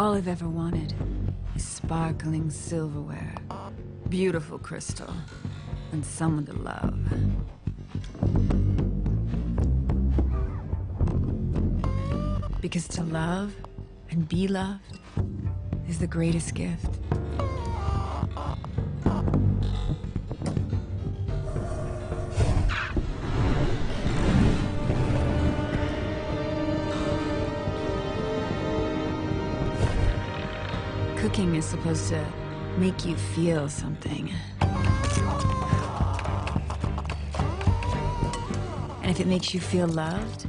All I've ever wanted is sparkling silverware, beautiful crystal, and someone to love. Because to love and be loved is the greatest gift. Cooking is supposed to make you feel something. And if it makes you feel loved,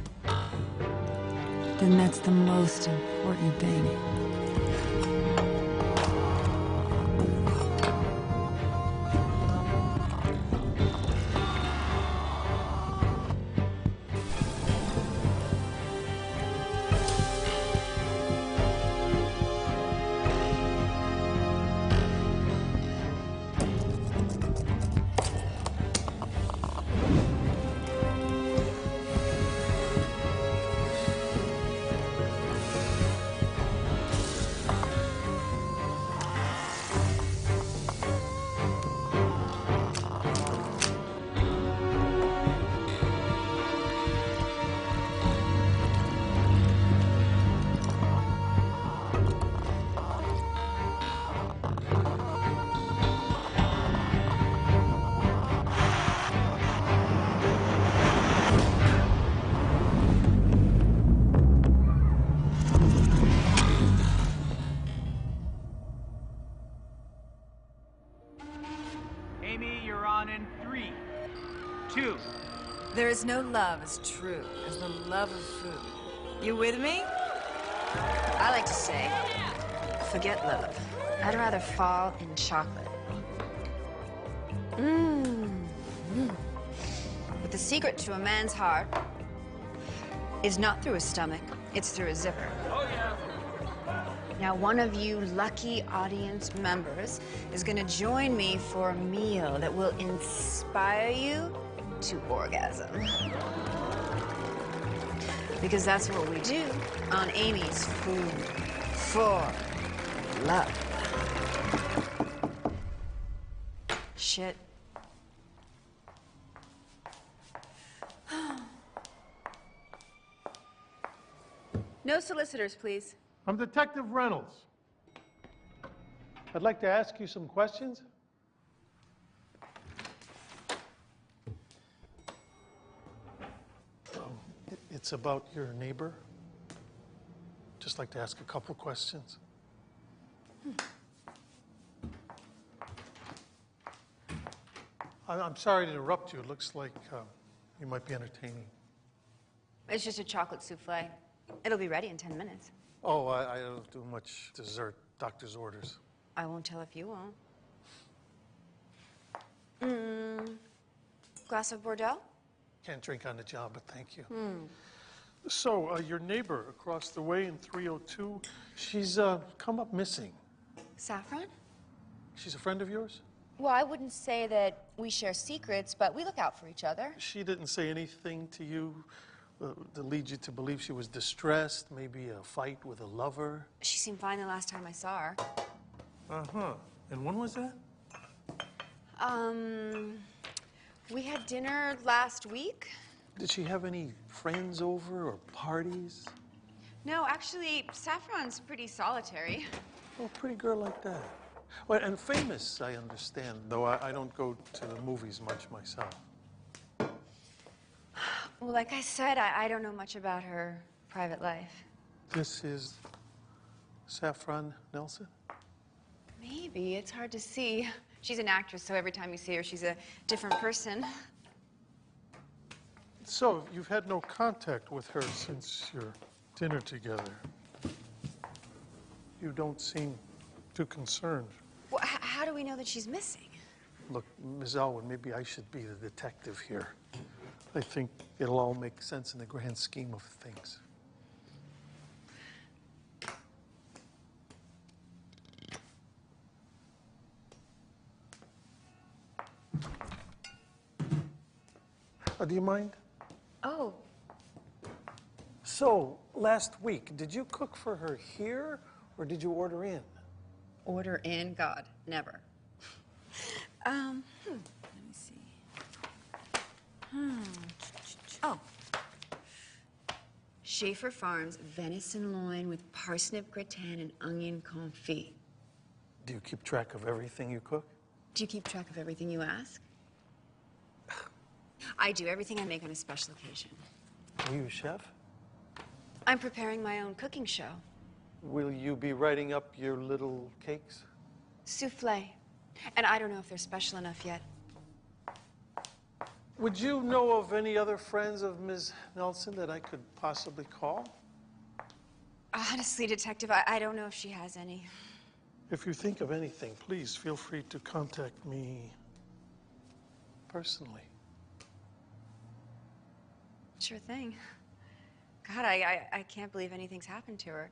then that's the most important thing. Amy, you're on in 3, 2. There is no love as true as the love of food. You with me? I like to say, forget love. I'd rather fall in chocolate. But the secret to a man's heart is not through his stomach, it's through his zipper. Oh, yeah. Now, one of you lucky audience members is gonna join me for a meal that will inspire you to orgasm. Because that's what we do on Amy's Food for Love. Shit. No solicitors, please. I'm Detective Reynolds. I'd like to ask you some questions. It's about your neighbor. Just like to ask a couple questions. I'm sorry to interrupt you. It looks like you might be entertaining. It's just a chocolate souffle. It'll be ready in 10 minutes. Oh, I don't do much dessert. Doctor's orders. I won't tell if you won't. Glass of Bordeaux? Can't drink on the job, but thank you. So, your neighbor across the way in 302, she's come up missing. Saffron? She's a friend of yours? Well, I wouldn't say that we share secrets, but we look out for each other. She didn't say anything to you that leads you to believe she was distressed, maybe a fight with a lover? She seemed fine the last time I saw her. Uh-huh. And when was that? We had dinner last week. Did she have any friends over or parties? No, actually, Saffron's pretty solitary. Oh, a pretty girl like that. Well, and famous, I understand, though I don't go to the movies much myself. Well, like I said, I don't know much about her private life. This is Saffron Nelson? Maybe. It's hard to see. She's an actress, so every time you see her, she's a different person. So, you've had no contact with her since your dinner together. You don't seem too concerned. Well, how do we know that she's missing? Look, Ms. Elwood, maybe I should be the detective here. I think it'll all make sense in the grand scheme of things. Do you mind? Oh. So, last week, did you cook for her here, or Or did you order in? Order in? God, never. Let me see. Oh. Schaefer Farms venison loin with parsnip gratin and onion confit. Do you keep track of everything you cook? Do you keep track of everything you ask? I do. Everything I make on a special occasion. Are you a chef? I'm preparing my own cooking show. Will you be writing up your little cakes? Souffle. And I don't know if they're special enough yet. Would you know of any other friends of Ms. Nelson that I could possibly call? Honestly, Detective, I don't know if she has any. If you think of anything, please feel free to contact me personally. Sure thing. God, I can't believe anything's happened to her.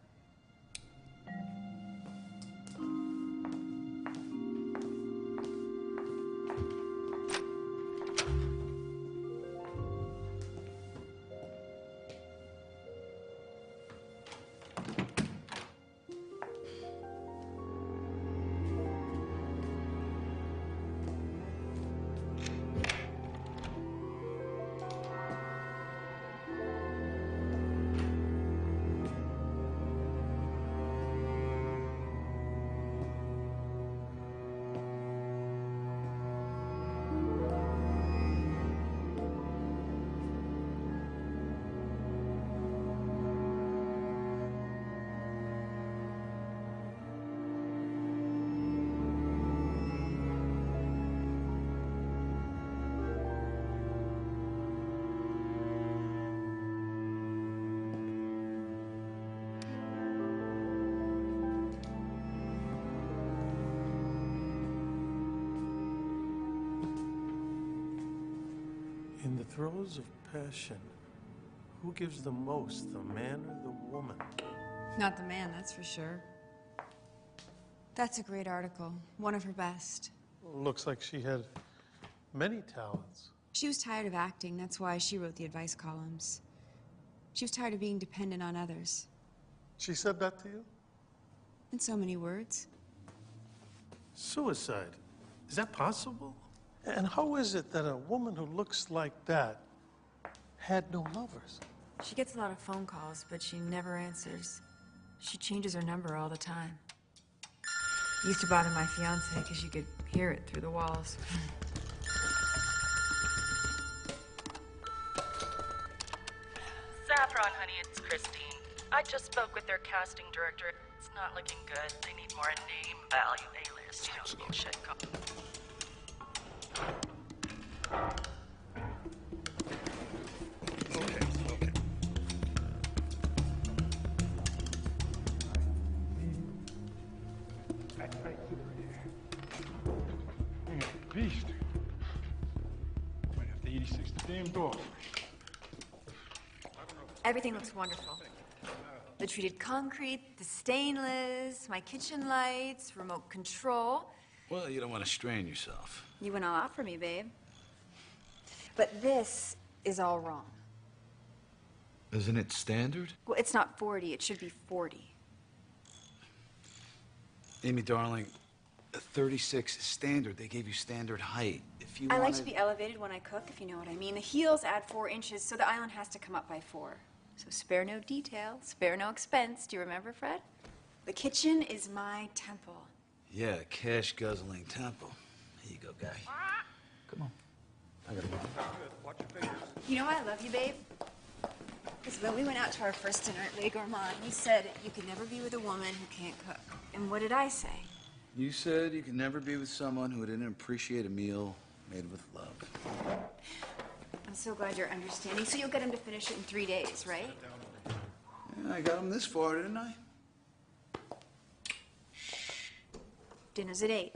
In the throes of passion, who gives the most, the man or the woman? Not the man, that's for sure. That's a great article. One of her best. Looks like she had many talents. She was tired of acting. That's why she wrote the advice columns. She was tired of being dependent on others. She said that to you? In so many words. Suicide. Is that possible? And how is it that a woman who looks like that had no lovers? She gets a lot of phone calls, but she never answers. She changes her number all the time. Used to bother my fiance because you could hear it through the walls. Saffron, honey, it's Christine. I just spoke with their casting director. It's not looking good. They need more name value A-list. You know, bullshit. Beast. Might have to 86 the damn dog. Everything looks wonderful. The treated concrete, the stainless, my kitchen lights, remote control. Well, you don't want to strain yourself. You went all out for me, babe. But this is all wrong. Isn't it standard? Well, it's not 40. It should be 40. Amy, darling, a 36 is standard. They gave you standard height. If you I like wanted... to be elevated when I cook, if you know what I mean. The heels add 4 inches, so the island has to come up by 4. So spare no detail, spare no expense. Do you remember, Fred? The kitchen is my temple. Yeah, cash-guzzling temple. Here you go, guy. Come on. I gotta run. You know why I love you, babe? Because when we went out to our first dinner at Le Gourmand, you said you could never be with a woman who can't cook. And what did I say? You said you could never be with someone who didn't appreciate a meal made with love. I'm so glad you're understanding. So you'll get him to finish it in 3 days, right? Yeah, I got him this far, didn't I? Dinner's at 8.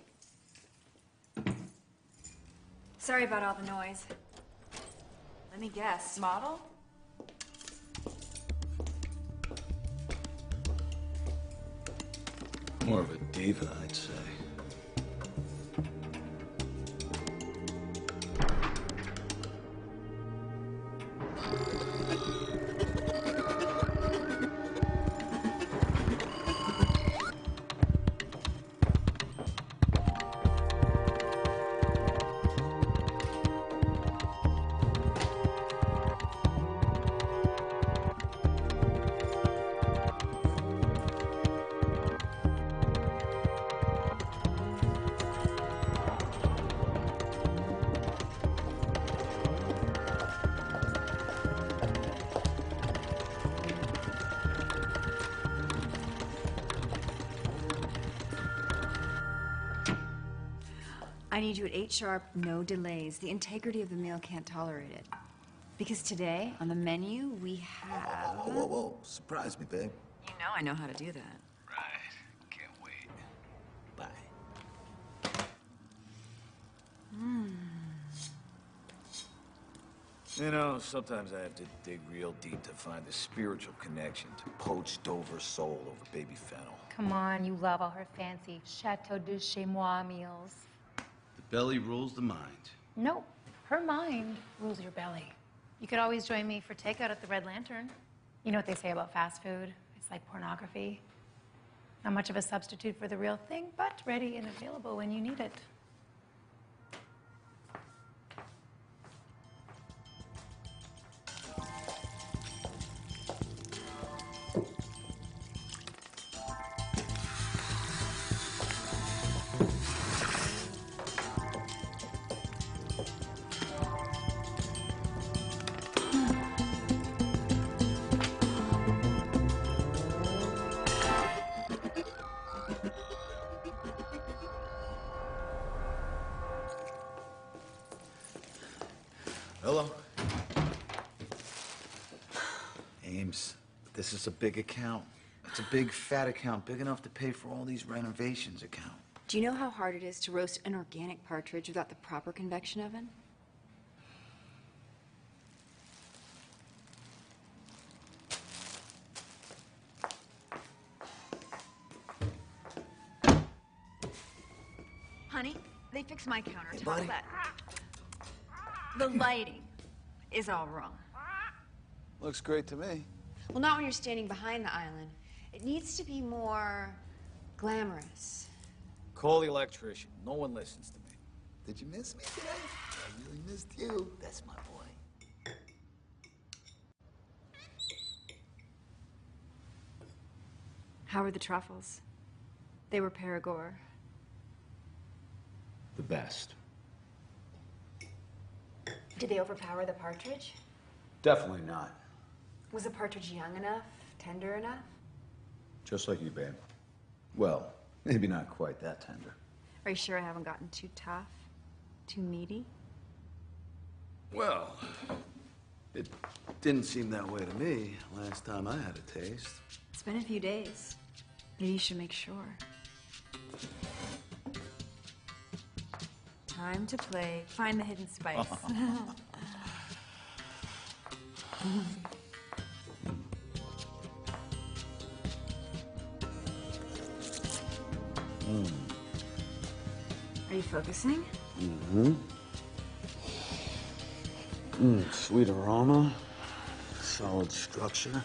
Sorry about all the noise. Let me guess. Model? More of a diva, I'd say. I need you at 8 sharp, no delays. The integrity of the meal can't tolerate it. Because today, on the menu, we have... Whoa, whoa, whoa. Surprise me, babe. You know I know how to do that. Right. Can't wait. Bye. You know, sometimes I have to dig real deep to find the spiritual connection to poached over soul over baby fennel. Come on, you love all her fancy Chateau de Chez Moi meals. The belly rules the mind. Nope, her mind rules your belly. You could always join me for takeout at the Red Lantern. You know what they say about fast food? It's like pornography. Not much of a substitute for the real thing, but ready and available when you need it. Hello. Ames, this is a big account. It's a big, fat account, big enough to pay for all these renovations account. Do you know how hard it is to roast an organic partridge without the proper convection oven? Honey, they fixed my countertop. buddy. The lighting is all wrong. Looks great to me. Well, not when you're standing behind the island. It needs to be more glamorous. Call the electrician. No one listens to me. Did you miss me today? I really missed you. That's my boy. How were the truffles? They were Perigord. The best. Did they overpower the partridge? Definitely not. Was the partridge young enough, tender enough? Just like you, babe. Well, maybe not quite that tender. Are you sure I haven't gotten too tough? Too meaty? Well, it didn't seem that way to me last time I had a taste. It's been a few days. Maybe you should make sure. Time to play Find the Hidden Spice. Are you focusing? Sweet aroma, solid structure.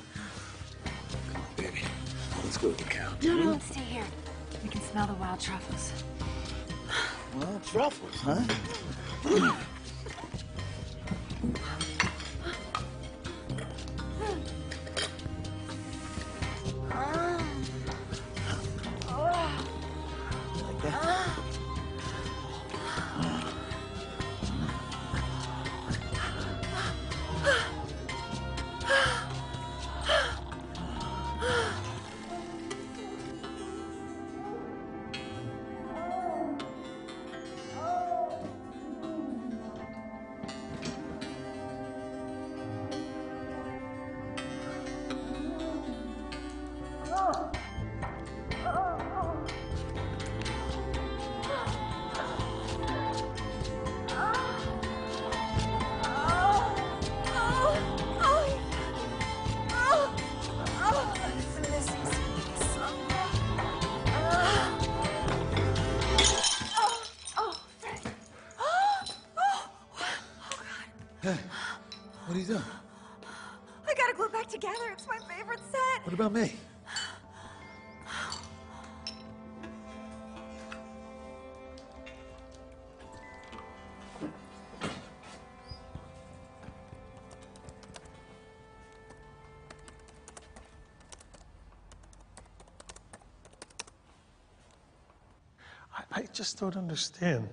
Come on, baby. Let's go to the couch. No, let's stay here. We can smell the wild truffles. Well, truffles, huh? Like that? Hey, what are you doing? I gotta glue it back together. It's my favorite set. What about me? I just don't understand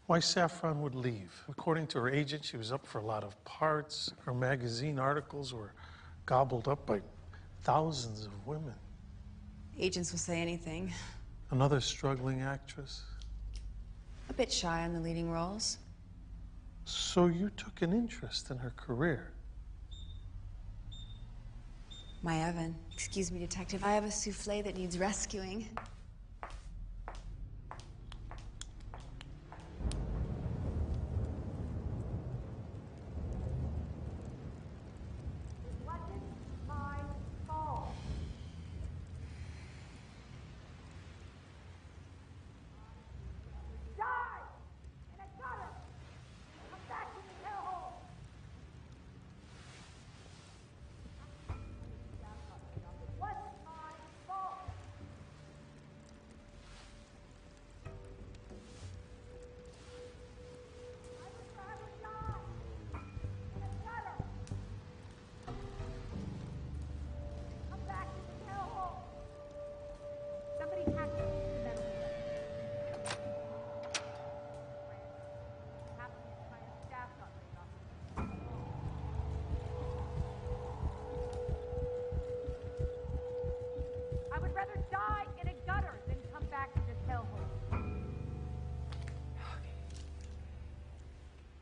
why Saffron would leave. According to her agent, she was up for a lot of parts. Her magazine articles were gobbled up by thousands of women. Agents will say anything. Another struggling actress. A bit shy on the leading roles. So you took an interest in her career? My oven. Excuse me, detective. I have a souffle that needs rescuing.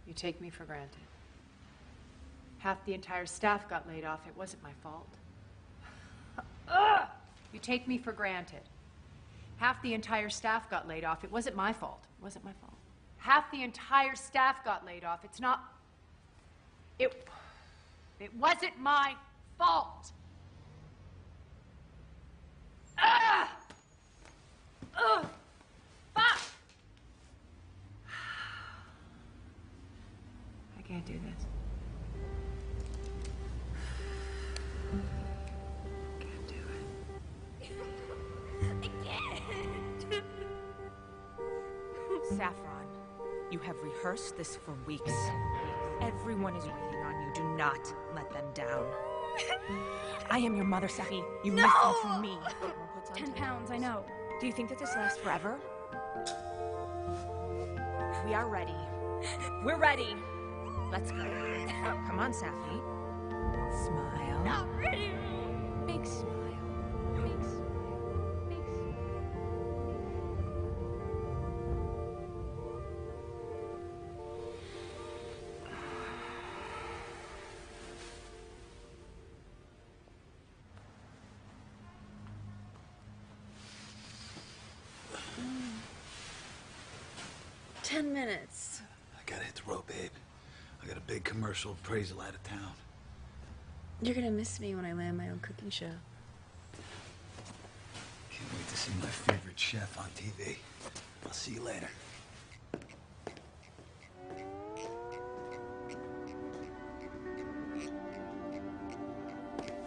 You take me for granted. Half the entire staff got laid off. It wasn't my fault. You take me for granted. Half the entire staff got laid off. It wasn't my fault. It wasn't my fault. Half the entire staff got laid off. It's not... It wasn't my fault. Fuck! I can't do this. Can't do it. I can't. Saffron, you have rehearsed this for weeks. Everyone is waiting on you. Do not let them down. I am your mother, Safi. You must come for me. 10 pounds, I know. Do you think that this lasts forever? We are ready. We're ready. Let's go. Come on, Safi. Smile. Not ready. Big smile. Big smile. Big smile. 10 minutes. I gotta hit the road, babe. I got a big commercial appraisal out of town. You're gonna miss me when I land my own cooking show. Can't wait to see my favorite chef on TV. I'll see you later.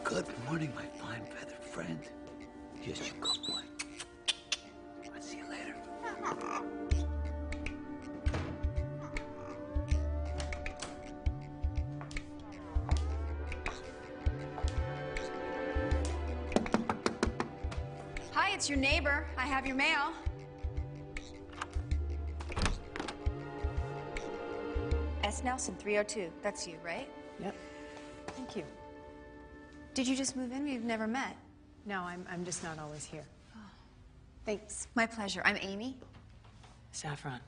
Good morning, my fine feathered friend. Here's your good boy. I'll see you later. Hi, it's your neighbor. I have your mail. S. Nelson, 302. That's you, right? Yep. Thank you. Did you just move in? We've never met. No, I'm just not always here. Thanks. My pleasure. I'm Amy. Saffron.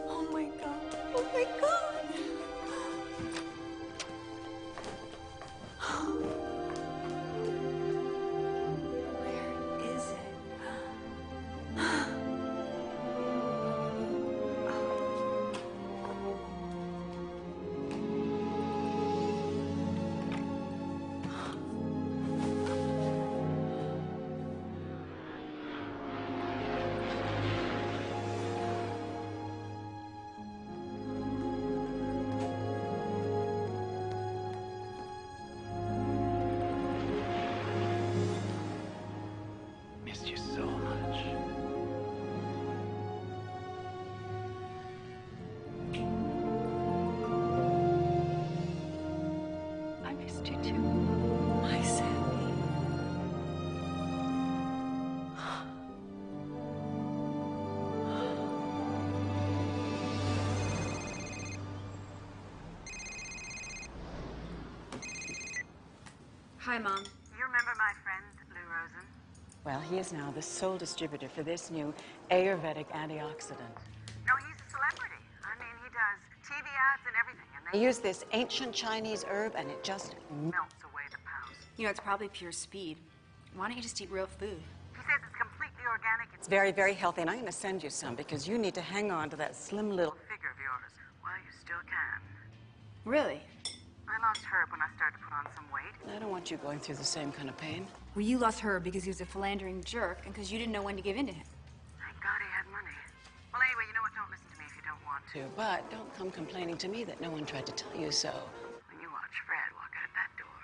Oh my god. Oh my god. Where is it? Missed you so much. I missed you too. My Sammy. Hi, Mom. You remember my friend, Lou Rosen? Well, he is now the sole distributor for this new Ayurvedic antioxidant. No, he's a celebrity. I mean, he does TV ads and everything. And They use this ancient Chinese herb, and it just melts away the pounds. You know, it's probably pure speed. Why don't you just eat real food? He says it's completely organic. It's very, very healthy, and I'm going to send you some because you need to hang on to that slim little figure of yours. Well, you still can. Really? I lost Herb when I started to put on some weight. I don't want you going through the same kind of pain. Well, you lost her because he was a philandering jerk and because you didn't know when to give in to him. Thank God he had money. Well, anyway, you know what? Don't listen to me if you don't want to. But don't come complaining to me that no one tried to tell you so. When you watch Fred walk out that door.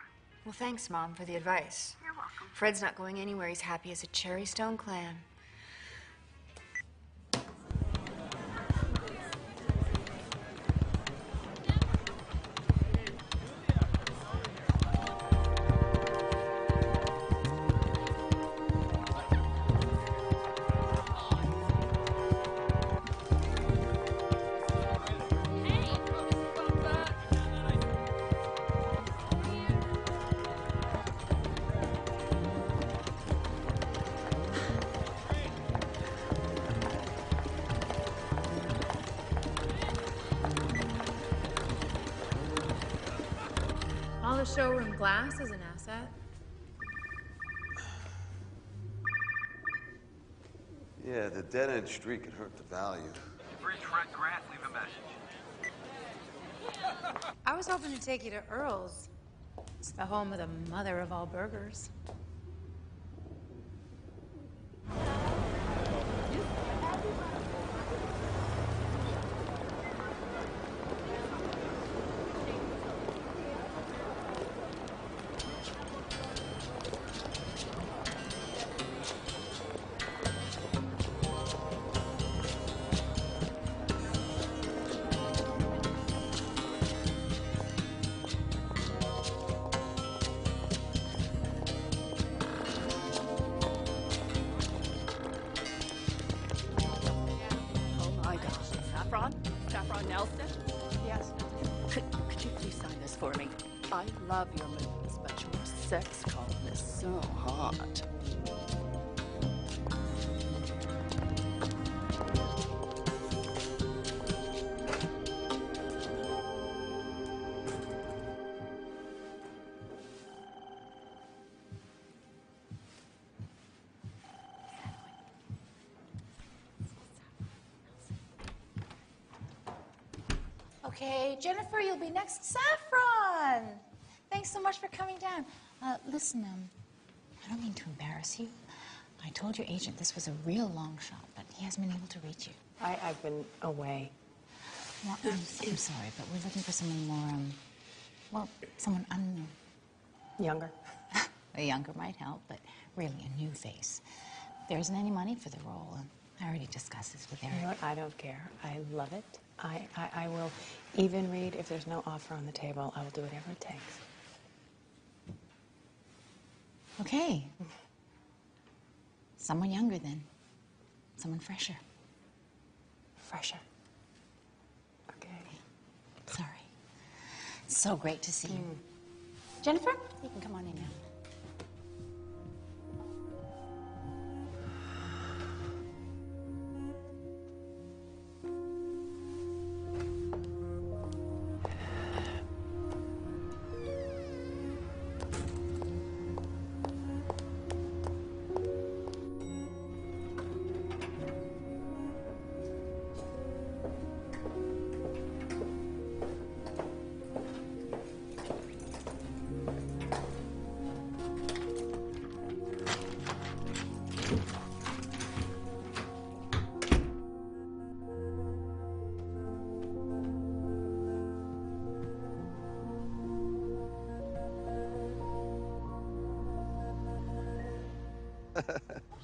Well, thanks, Mom, for the advice. You're welcome. Fred's not going anywhere. He's happy as a cherry stone clam. All the showroom glass is an asset. Yeah, the dead-end street could hurt the value. You've reached Fred Grant. Leave a message. I was hoping to take you to Earl's. It's the home of the mother of all burgers. Saffron Nelson? Yes. Could you please sign this for me? I love your movies, but your sex column is so hot. Okay, Jennifer, you'll be next. Saffron! Thanks so much for coming down. Listen, I don't mean to embarrass you. I told your agent this was a real long shot, but he hasn't been able to reach you. I've been away. Well, I'm sorry, but we're looking for someone more, well, someone Younger. Younger might help, but really a new face. There isn't any money for the role, and I already discussed this with Eric. You know what? I don't care. I love it. I will even read if there's no offer on the table. I will do whatever it takes. Okay. Someone younger then. Someone fresher. Fresher. Okay. Sorry. It's so great to see you. Jennifer, you can come on in now.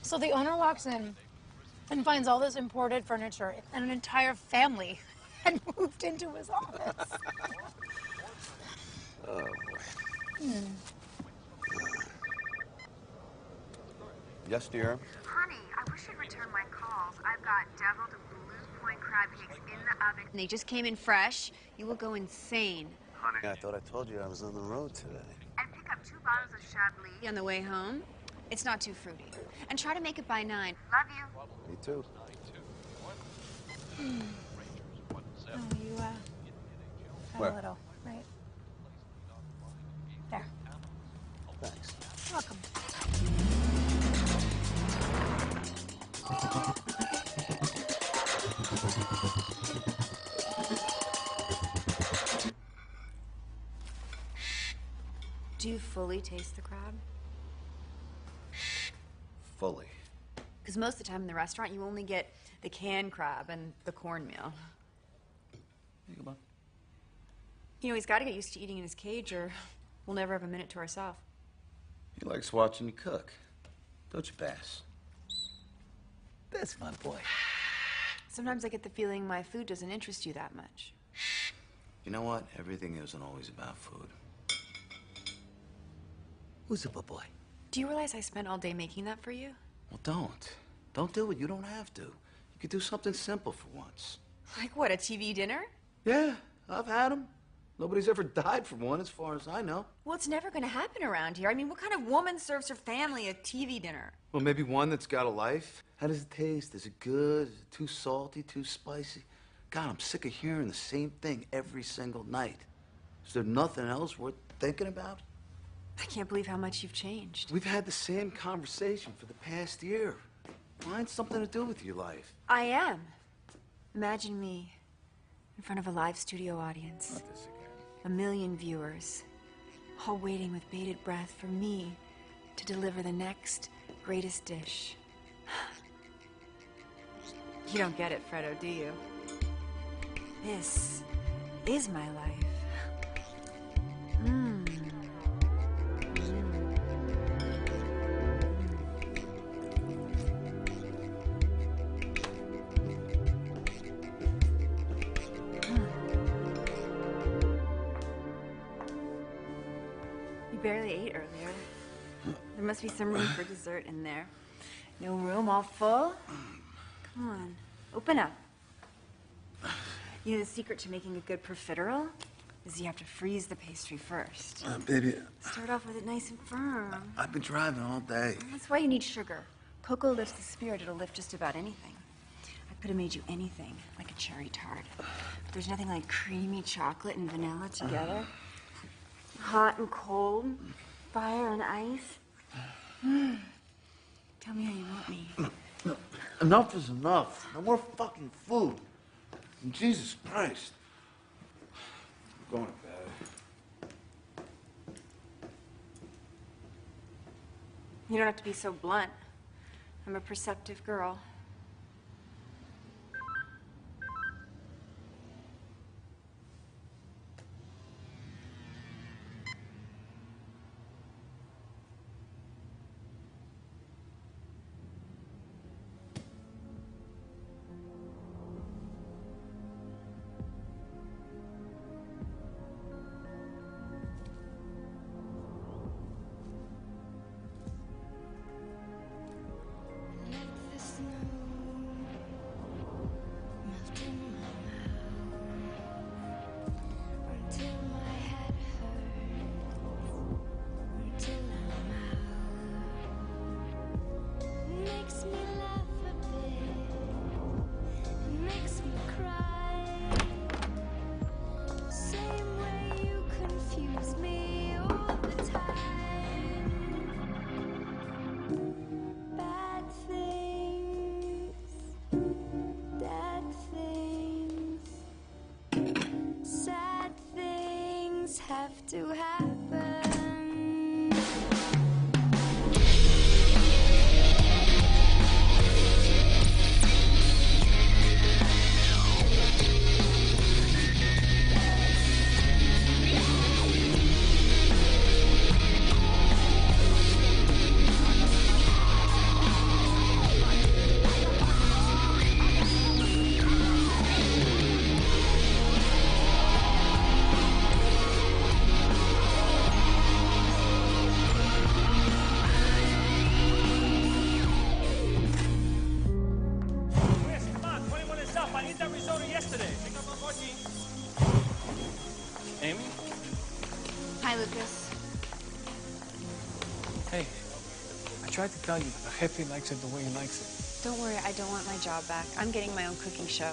So the owner walks in and finds all this imported furniture and an entire family had moved into his office. Oh, boy. Yes, dear? Honey, I wish you'd return my calls. I've got deviled blue point crab cakes in the oven. And they just came in fresh. You will go insane. Honey, I thought I told you I was on the road today. And pick up 2 bottles of Chablis On the way home? It's not too fruity. And try to make it by 9. Love you. Me too. Oh, you, had Where? a little, right? There. Thanks. You're welcome. Do you fully taste the crab? Fully. Because most of the time in the restaurant, you only get the canned crab and the cornmeal. Think about. You know, he's got to get used to eating in his cage, or we'll never have a minute to ourselves. He likes watching you cook. Don't you, Bass? That's my boy. Sometimes I get the feeling my food doesn't interest you that much. You know what? Everything isn't always about food. Who's a good boy? Do you realize I spent all day making that for you? Well, don't. Don't do it. You don't have to. You could do something simple for once. Like what, a TV dinner? Yeah, I've had them. Nobody's ever died from one, as far as I know. Well, it's never going to happen around here. I mean, what kind of woman serves her family a TV dinner? Well, maybe one that's got a life. How does it taste? Is it good? Is it too salty? Too spicy? God, I'm sick of hearing the same thing every single night. Is there nothing else worth thinking about? I can't believe how much you've changed. We've had the same conversation for the past year. Find something to do with your life. I am. Imagine me in front of a live studio audience. Not this again. 1 million viewers, all waiting with bated breath for me to deliver the next greatest dish. You don't get it, Fredo, do you? This is my life. Barely ate earlier. There must be some room for dessert in there. No room, all full? Come on, open up. You know, the secret to making a good profiterole is you have to freeze the pastry first. Baby, Start off with it nice and firm. I've been driving all day. That's why you need sugar. Cocoa lifts the spirit. It'll lift just about anything. I could have made you anything, like a cherry tart. But there's nothing like creamy chocolate and vanilla together. Hot and cold, fire and ice. Tell me how you want me. No, enough is enough. No more fucking food. And Jesus Christ. I'm going to bed. You don't have to be so blunt. I'm a perceptive girl. Have to happen. Amy? Hi, Lucas. Hey, I tried to tell you, but the Jefe likes it the way he likes it. Don't worry, I don't want my job back. I'm getting my own cooking show.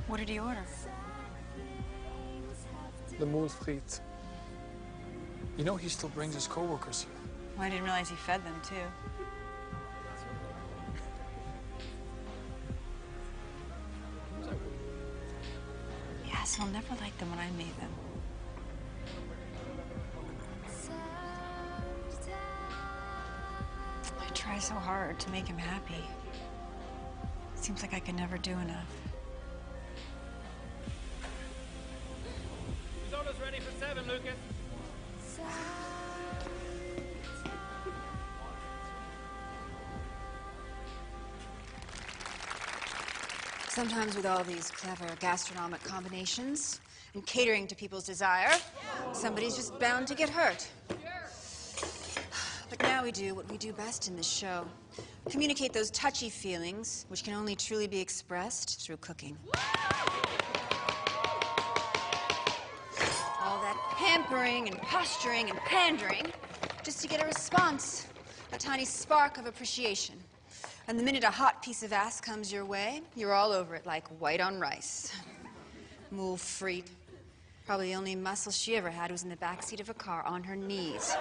What did he order? The moon's feet. You know he still brings his coworkers here. Well, I didn't realize he fed them, too. Yes, I'll never like them when I made them. I try so hard to make him happy. Seems like I can never do enough. Risotto's ready for 7, Lucas. Sometimes with all these clever gastronomic combinations and catering to people's desire, somebody's just bound to get hurt. But now we do what we do best in this show. Communicate those touchy feelings, which can only truly be expressed through cooking. All that pampering and posturing and pandering just to get a response, a tiny spark of appreciation. And the minute a hot piece of ass comes your way, you're all over it like white on rice. Moule frite. Probably the only muscle she ever had was in the backseat of a car on her knees.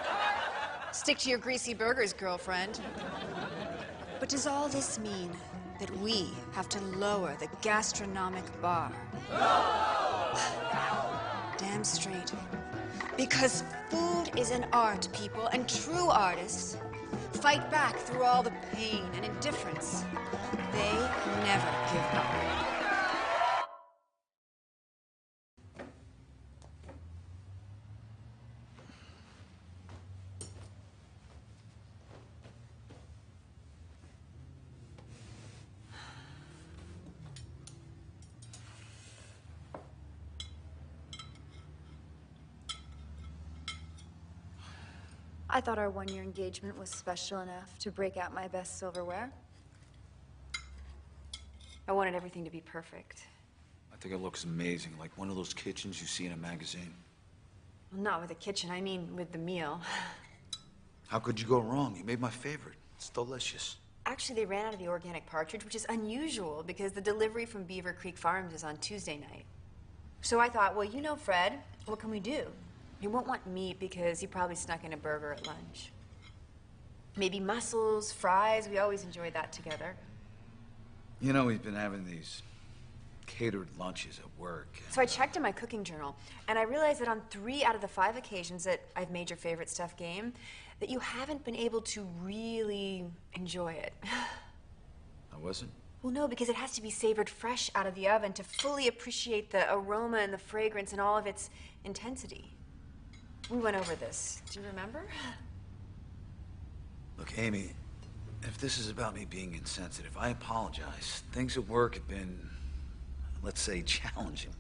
Stick to your greasy burgers, girlfriend. But does all this mean that we have to lower the gastronomic bar? Damn straight. Because food is an art, people, and true artists fight back through all the pain and indifference. They never give up. I thought our one-year engagement was special enough to break out my best silverware. I wanted everything to be perfect. I think it looks amazing, like one of those kitchens you see in a magazine. Well, not with the kitchen, I mean with the meal. How could you go wrong? You made my favorite. It's delicious. Actually, they ran out of the organic partridge, which is unusual because the delivery from Beaver Creek Farms is on Tuesday night. So I thought, well, you know Fred, what can we do? He won't want meat because he probably snuck in a burger at lunch. Maybe mussels, fries, we always enjoy that together. You know, we've been having these catered lunches at work. So I checked in my cooking journal, and I realized that on 3 out of the 5 occasions that I've made your favorite stuffed game, that you haven't been able to really enjoy it. I wasn't? Well, no, because it has to be savored fresh out of the oven to fully appreciate the aroma and the fragrance and all of its intensity. We went over this. Do you remember? Look, Amy, if this is about me being insensitive, I apologize. Things at work have been, let's say, challenging.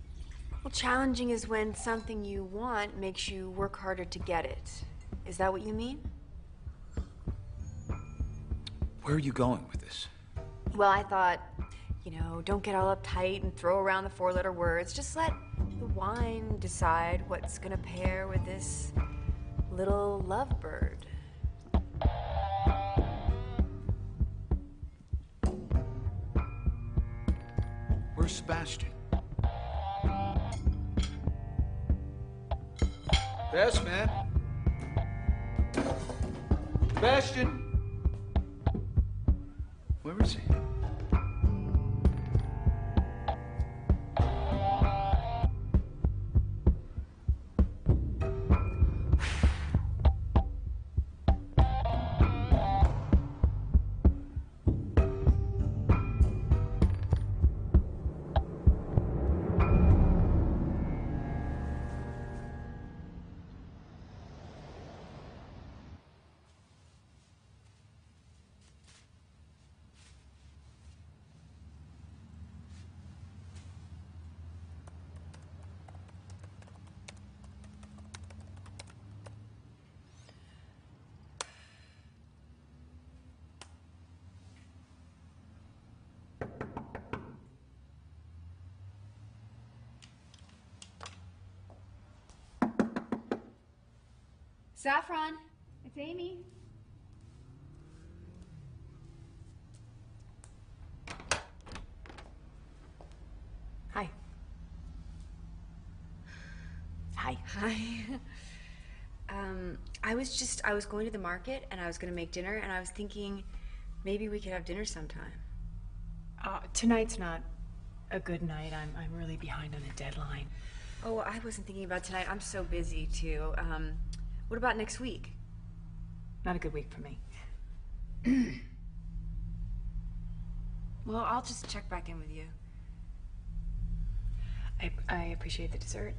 Well, challenging is when something you want makes you work harder to get it. Is that what you mean? Where are you going with this? Well, I thought, you know, don't get all uptight and throw around the 4-letter words. Just let the wine decide what's gonna pair with this little lovebird. Where's Sebastian? Best man. Sebastian. Where is he? Saffron, it's Amy. Hi. Hi. Hi. I was going to the market and I was gonna make dinner and I was thinking maybe we could have dinner sometime. Tonight's not a good night. I'm really behind on a deadline. Oh, I wasn't thinking about tonight. I'm so busy too. What about next week? Not a good week for me. Well, I'll just check back in with you. I appreciate the dessert.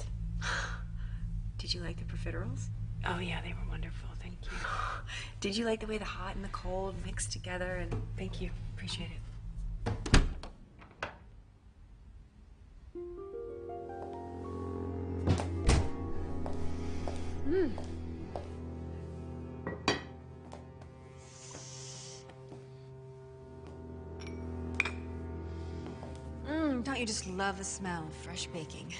Did you like the profiteroles? Oh yeah, they were wonderful. Thank you. Did you like the way the hot and the cold mixed together? And Thank you. Appreciate it. Don't you just love the smell of fresh baking?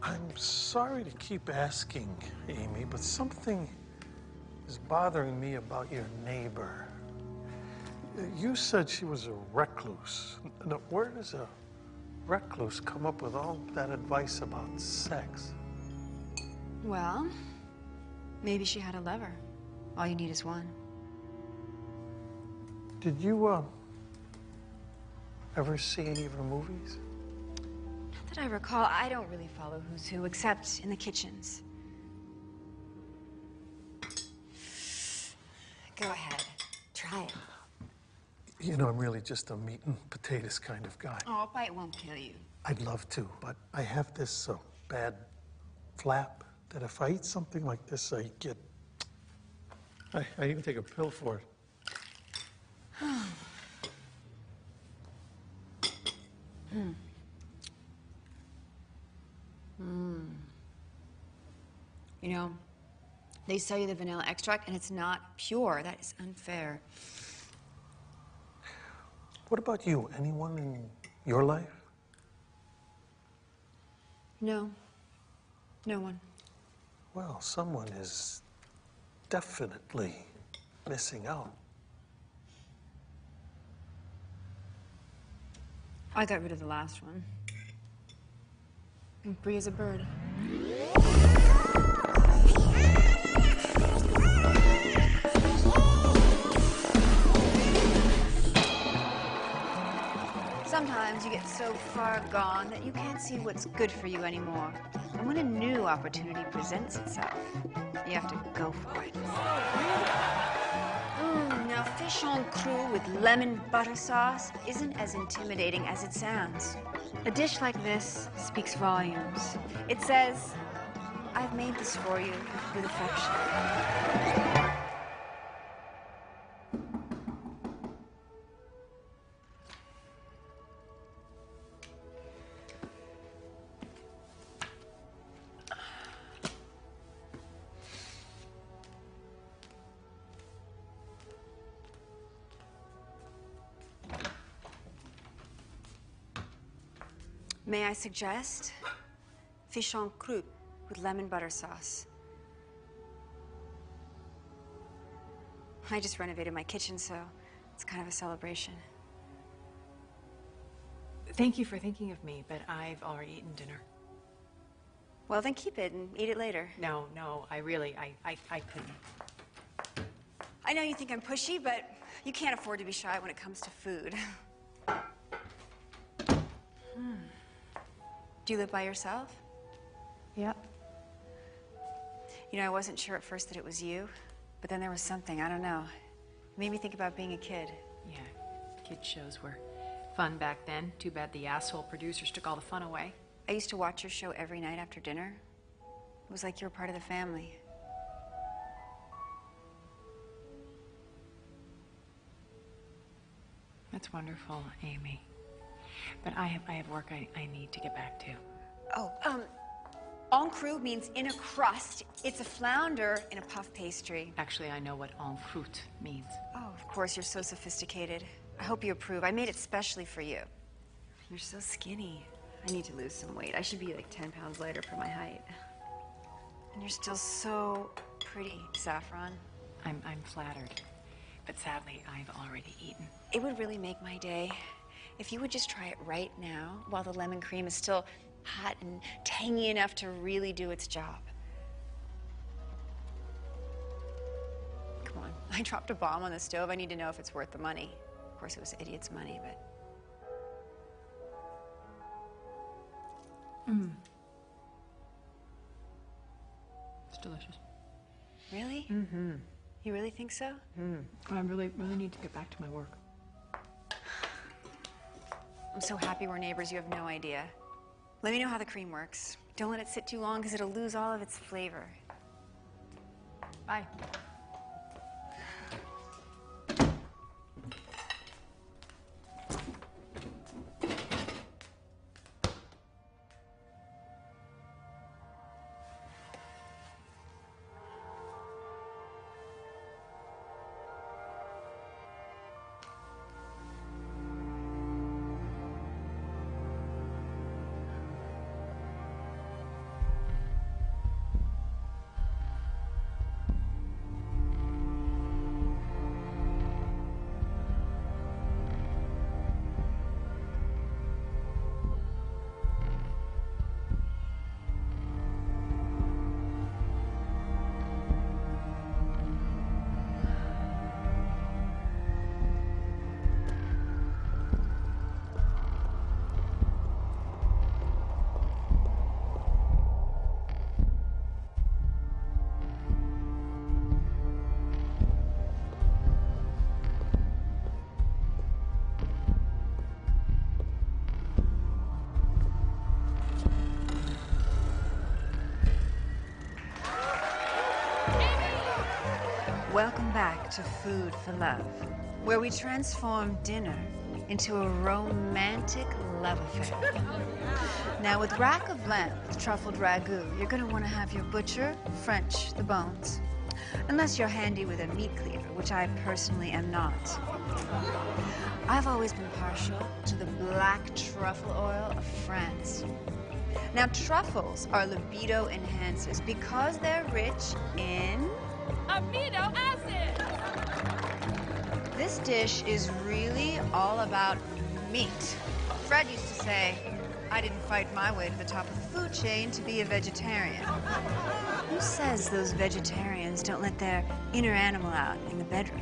I'm sorry to keep asking, Amy, but something is bothering me about your neighbor. You said she was a recluse. Now, where does a recluse come up with all that advice about sex? Well, maybe she had a lover. All you need is one. Did you, ever see any of her movies? Not that I recall. I don't really follow who's who, except in the kitchens. Go ahead. Try it. You know, I'm really just a meat and potatoes kind of guy. Oh, a bite won't kill you. I'd love to, but I have this bad flap that if I eat something like this, I get... I even take a pill for it. You know, they sell you the vanilla extract and it's not pure. That is unfair. What about you? Anyone in your life? No. No one. Well, someone is definitely missing out. I got rid of the last one. I'm free as a bird. Sometimes you get so far gone that you can't see what's good for you anymore. And when a new opportunity presents itself, you have to go for it. Now, fish en cru with lemon butter sauce isn't as intimidating as it sounds. A dish like this speaks volumes. It says, I've made this for you with affection. May I suggest fish en cru with lemon butter sauce? I just renovated my kitchen, so it's kind of a celebration. Thank you for thinking of me, but I've already eaten dinner. Well, then keep it and eat it later. No, I couldn't. I know you think I'm pushy, but you can't afford to be shy when it comes to food. Do you live by yourself? Yep. You know, I wasn't sure at first that it was you, but then there was something, I don't know. It made me think about being a kid. Yeah, kids shows were fun back then. Too bad the asshole producers took all the fun away. I used to watch your show every night after dinner. It was like you were part of the family. That's wonderful, Amy. But I have work I need to get back to. Oh, en cru means in a crust. It's a flounder in a puff pastry. Actually, I know what en croûte means. Oh, of course, you're so sophisticated. I hope you approve. I made it specially for you. You're so skinny. I need to lose some weight. I should be like 10 pounds lighter for my height. And you're still so pretty, Saffron. I'm flattered. But sadly, I've already eaten. It would really make my day if you would just try it right now while the lemon cream is still hot and tangy enough to really do its job. Come on, I dropped a bomb on the stove. I need to know if it's worth the money. Of course, it was idiot's money, but... It's delicious. Really? Mm-hmm. You really think so? I really need to get back to my work. I'm so happy we're neighbors, you have no idea. Let me know how the cream works. Don't let it sit too long, because it'll lose all of its flavor. Bye. Welcome back to Food for Love, where we transform dinner into a romantic love affair. Now, with rack of lamb with truffled ragu, you're gonna wanna have your butcher French the bones. Unless you're handy with a meat cleaver, which I personally am not. I've always been partial to the black truffle oil of France. Now, truffles are libido enhancers because they're rich in... amino acid! This dish is really all about meat. Fred used to say, I didn't fight my way to the top of the food chain to be a vegetarian. Who says those vegetarians don't let their inner animal out in the bedroom?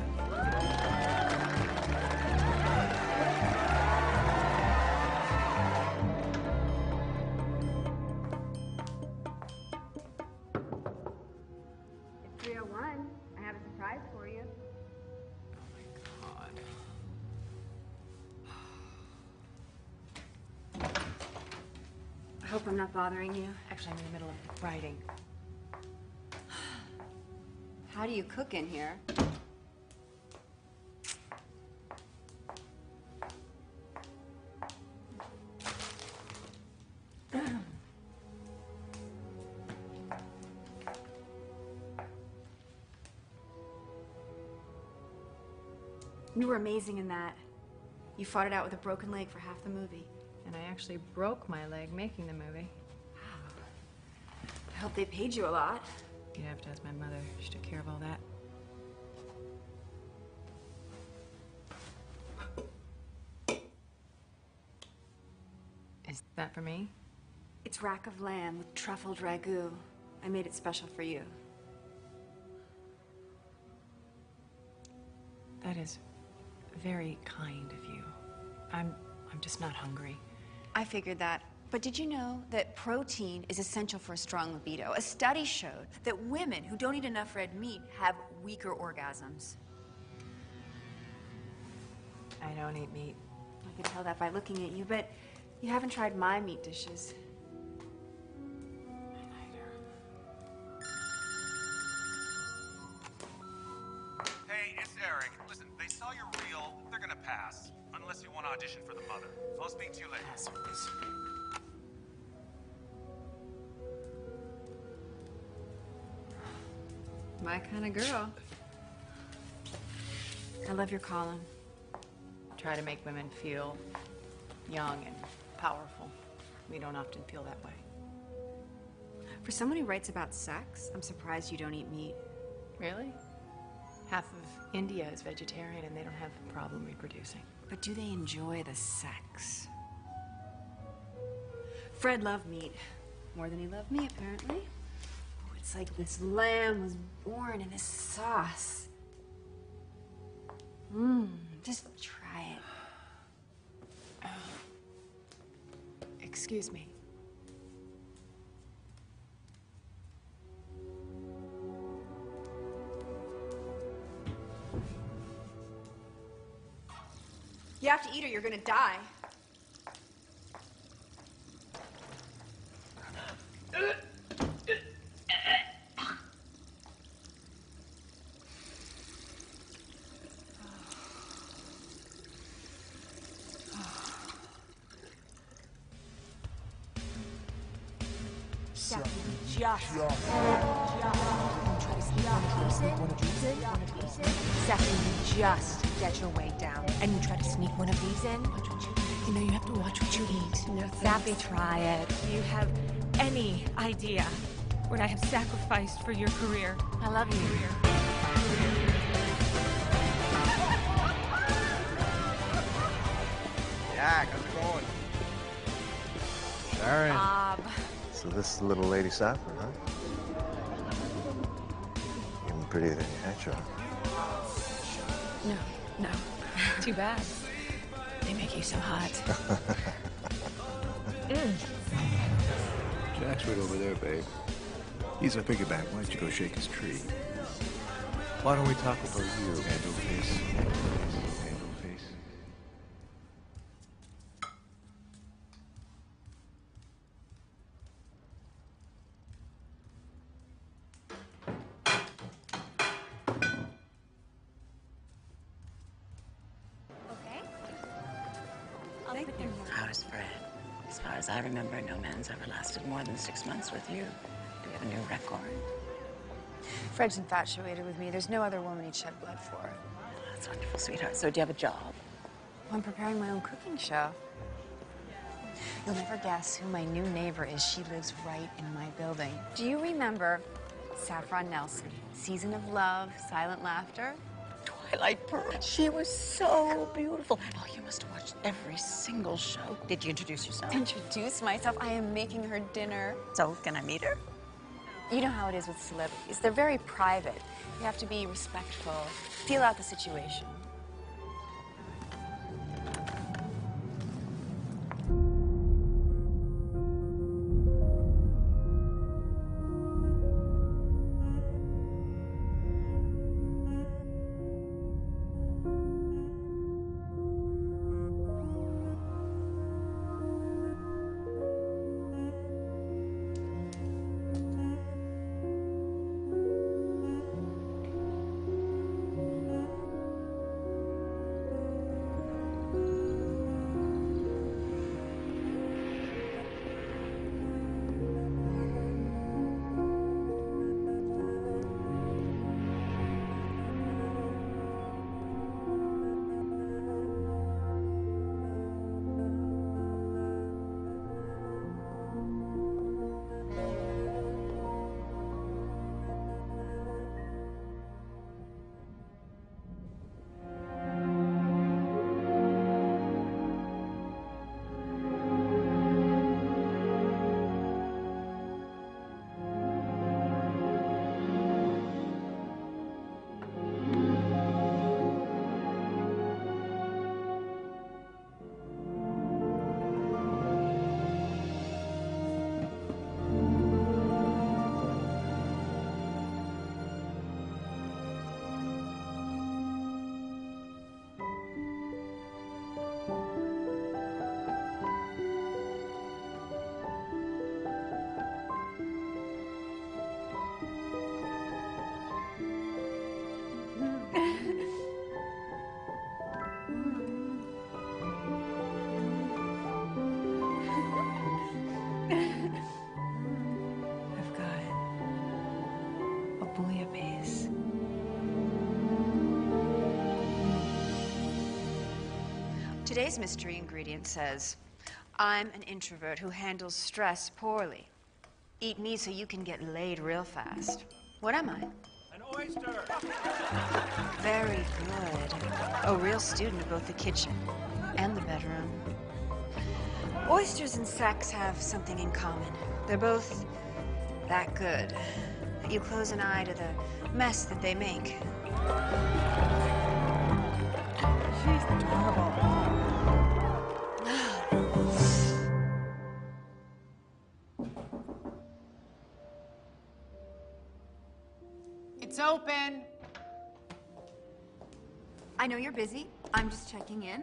It's 301. I have a surprise for you. I hope I'm not bothering you. Actually, I'm in the middle of writing. How do you cook in here? You were amazing in that. You fought it out with a broken leg for half the movie. And I actually broke my leg making the movie. I hope they paid you a lot. You'd have to ask my mother. She took care of all that. Is that for me? It's rack of lamb with truffled ragu. I made it special for you. That is very kind of you. I'm just not hungry. I figured that. But did you know that protein is essential for a strong libido? A study showed that women who don't eat enough red meat have weaker orgasms. I don't eat meat. I can tell that by looking at you, but you haven't tried my meat dishes. Hey, it's Eric. Listen, they saw your reel. They're gonna pass. Unless you want to audition for the mother. I'll speak to you later. My kind of girl. I love your column. Try to make women feel young and powerful. We don't often feel that way. For someone who writes about sex, I'm surprised you don't eat meat. Really? Half of India is vegetarian and they don't have a problem reproducing. But do they enjoy the sex? Fred loved meat. More than he loved me, apparently. Oh, it's like this lamb was born in this sauce. Just try it. Excuse me. You have to eat or you're gonna die. Stephanie, just get your way down. And you try to sneak one of these in? You know, you have to watch what you eat. No, Sappy, try it. Do you have any idea what I have sacrificed for your career? I love you. Yeah, how's it going? Sharon. Bob. So this is the little lady Saffron, huh? Even prettier than your headshot. No. Too bad. They make you so hot. Jack's right over there, babe. He's a piggyback. Why don't you go shake his tree? Why don't we talk about you, Angel Face? Angel Face. How is Fred? As far as I remember, no man's ever lasted more than 6 months with you. Do you have a new record? Fred's infatuated with me. There's no other woman he'd shed blood for. That's wonderful, sweetheart. So do you have a job? I'm preparing my own cooking show. You'll never guess who my new neighbor is. She lives right in my building. Do you remember Saffron Nelson? Season of Love, Silent Laughter? Twilight Parade. She was so beautiful. Oh, you must have watched every single show. Did you introduce yourself? Introduce myself? I am making her dinner. So, can I meet her? You know how it is with celebrities. They're very private. You have to be respectful, feel out the situation. Bouillabaisse. Today's mystery ingredient says, I'm an introvert who handles stress poorly. Eat me so you can get laid real fast. What am I? An oyster! Very good. A real student of both the kitchen and the bedroom. Oysters and sex have something in common. They're both that good that you close an eye to the mess that they make. She's adorable. It's open. I know you're busy. I'm just checking in.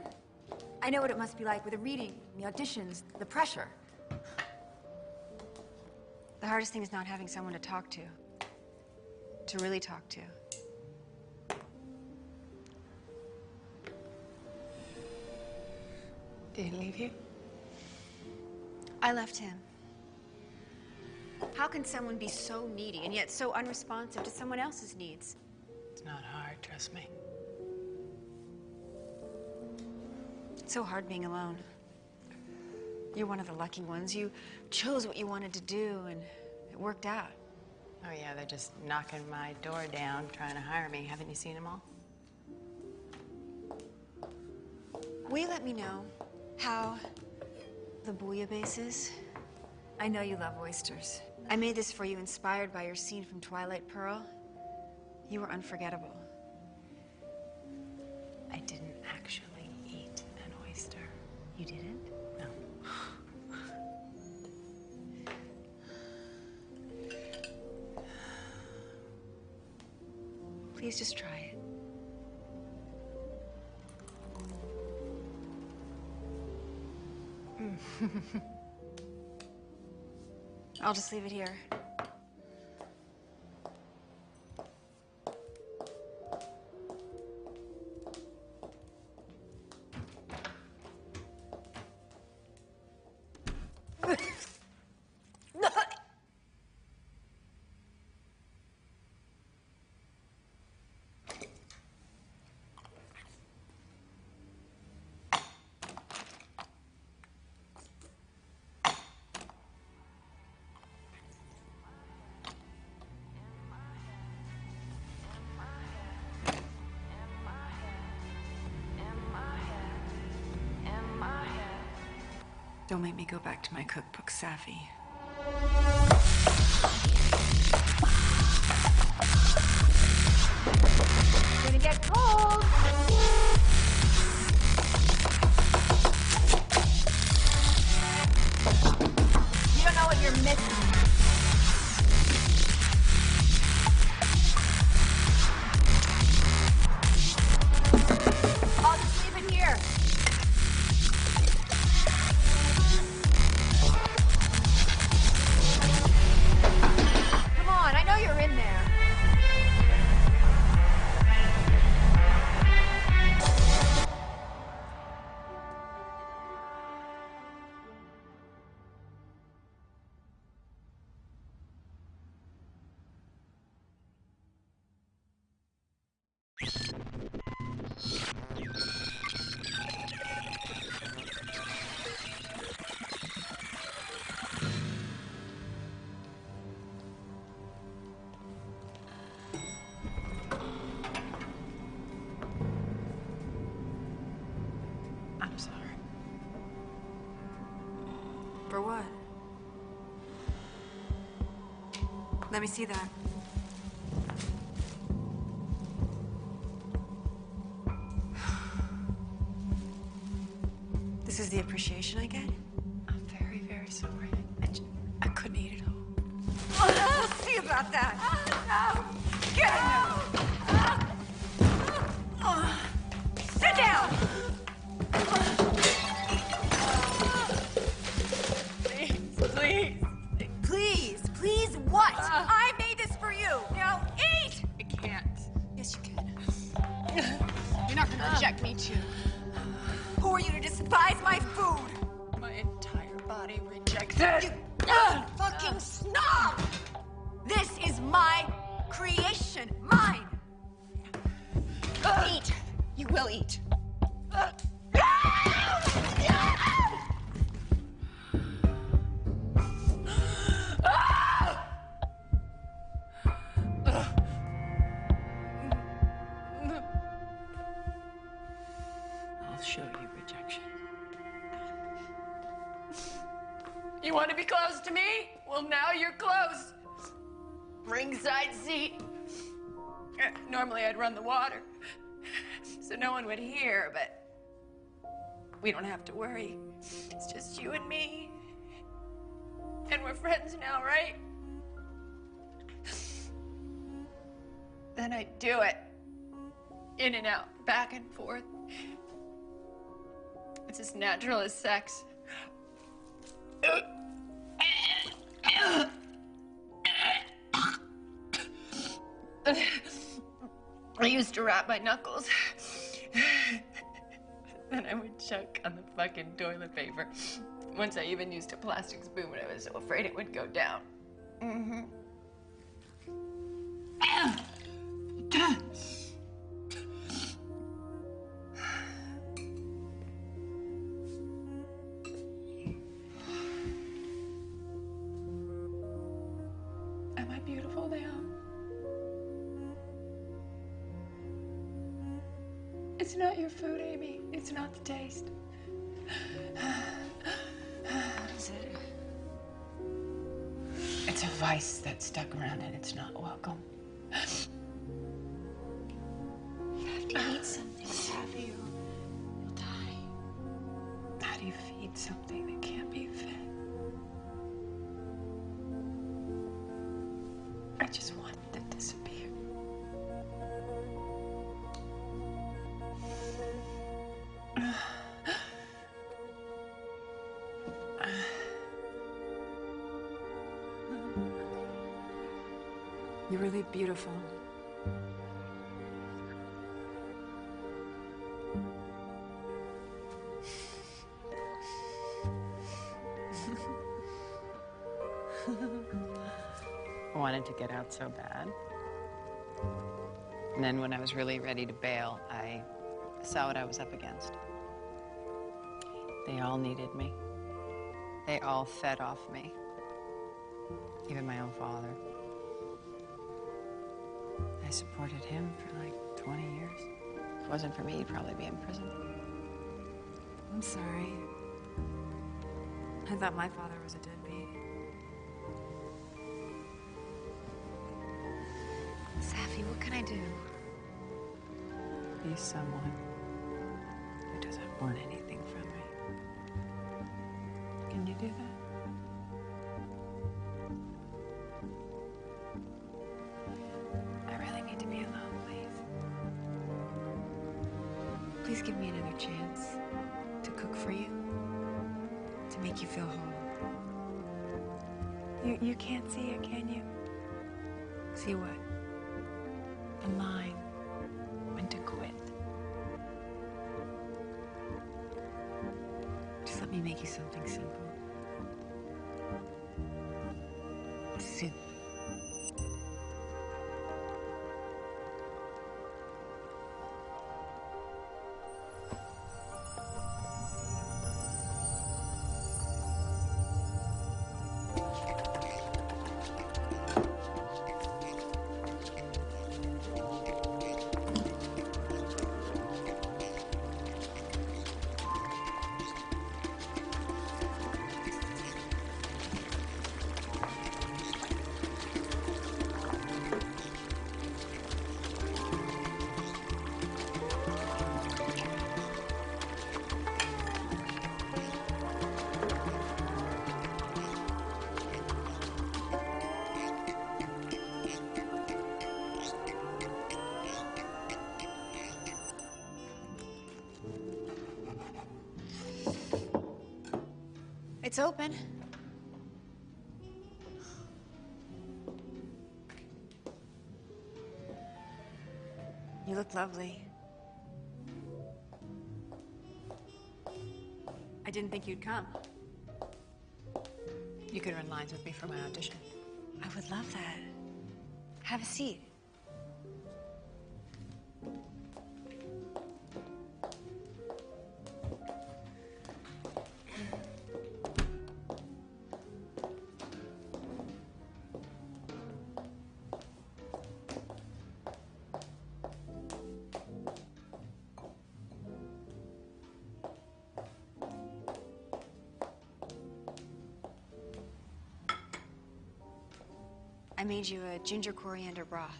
I know what it must be like with the reading, the auditions, the pressure. The hardest thing is not having someone to talk to really talk to. Did he leave you? I left him. How can someone be so needy and yet so unresponsive to someone else's needs? It's not hard, trust me. It's so hard being alone. You're one of the lucky ones. You chose what you wanted to do, and it worked out. Oh yeah, they're just knocking my door down, trying to hire me. Haven't you seen them all? Will you let me know how the bouillabaisse is? I know you love oysters. I made this for you inspired by your scene from Twilight Pearl. You were unforgettable. I didn't actually eat an oyster. You didn't? No. Please just try it. I'll just leave it here. Don't make me go back to my cookbook, Safi. It's gonna get cold. You don't know what you're missing. I'll just leave it here. Come on, I know you're in there. I'm sorry. For what? Let me see that. This is the appreciation I get? I'm very, very sorry. I couldn't eat it all. We'll see about that. No. Get in there. Sit down. Please. Please, please what? I made this for you. Now eat. I can't. Yes, you can. You're not gonna reject me too. Who are you to despise my food? My entire body rejects it. You fucking snob! This is my creation, mine. Eat. You will eat. You want to be close to me? Well, now you're close. Ringside seat. Normally I'd run the water, so no one would hear, but we don't have to worry. It's just you and me. And we're friends now, right? Then I do it. In and out, back and forth. It's as natural as sex. I used to wrap my knuckles. Then I would choke on the fucking toilet paper. Once I even used a plastic spoon, but I was so afraid it would go down. Mm-hmm. Am I beautiful now? It's not your food, Amy. It's not the taste. What is it? It's a vice that's stuck around and it's not welcome. You have to eat something, Savvy. You'll die. How do you feed something that can't be fed? I just want it to disappear. You're really beautiful. I wanted to get out so bad. And then when I was really ready to bail, I saw what I was up against. They all needed me. They all fed off me. Even my own father. I supported him for like 20 years. If it wasn't for me, he'd probably be in prison. I'm sorry. I thought my father was a deadbeat. Safi, what can I do? Be someone who doesn't want anything from me. Can you do that? I really need to be alone, please. Please give me another chance to cook for you, to make you feel whole. You can't see it, can you? See what? A line when to quit. Just let me make you something simple. A soup. It's open. You look lovely. I didn't think you'd come. You could run lines with me for my audition. I would love that. Have a seat. I made you a ginger coriander broth.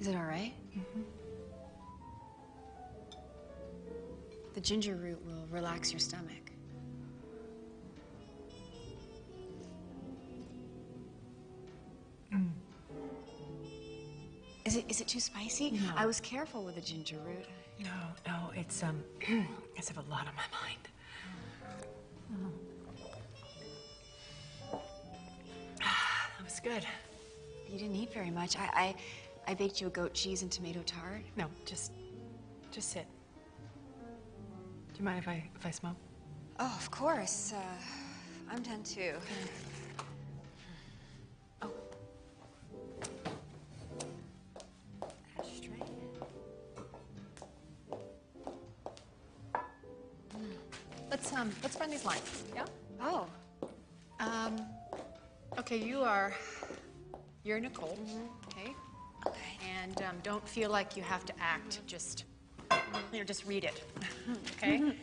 Is it all right? Mm-hmm. The ginger root will relax your stomach. Is it too spicy? No. I was careful with the ginger root. No, it's I just have a lot on my mind. That was good. You didn't eat very much. I baked you a goat cheese and tomato tart. No, just sit. Do you mind if I smoke? Oh, of course. I'm done too. Oh. Ashtray. Let's run these lines. Yeah. Oh. Okay, you're Nicole. Okay. Okay. And don't feel like you have to act. Just read it. Okay.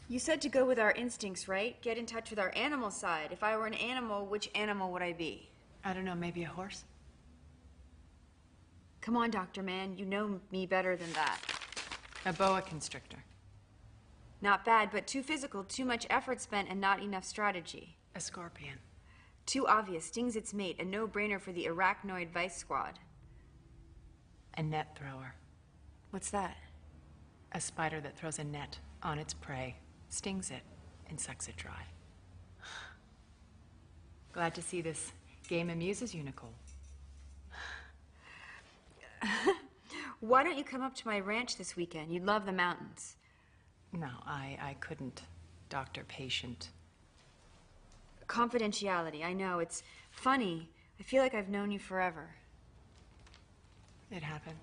You said to go with our instincts, right? Get in touch with our animal side. If I were an animal, which animal would I be? I don't know, maybe a horse? Come on, Dr. Mann. You know me better than that. A boa constrictor. Not bad, but too physical, too much effort spent, and not enough strategy. A scorpion. Too obvious, stings its mate, a no-brainer for the arachnoid vice squad. A net thrower. What's that? A spider that throws a net on its prey, stings it, and sucks it dry. Glad to see this game amuses you, Nicole. Why don't you come up to my ranch this weekend? You'd love the mountains. No, I couldn't. Doctor-patient. Confidentiality, I know. It's funny. I feel like I've known you forever. It happened.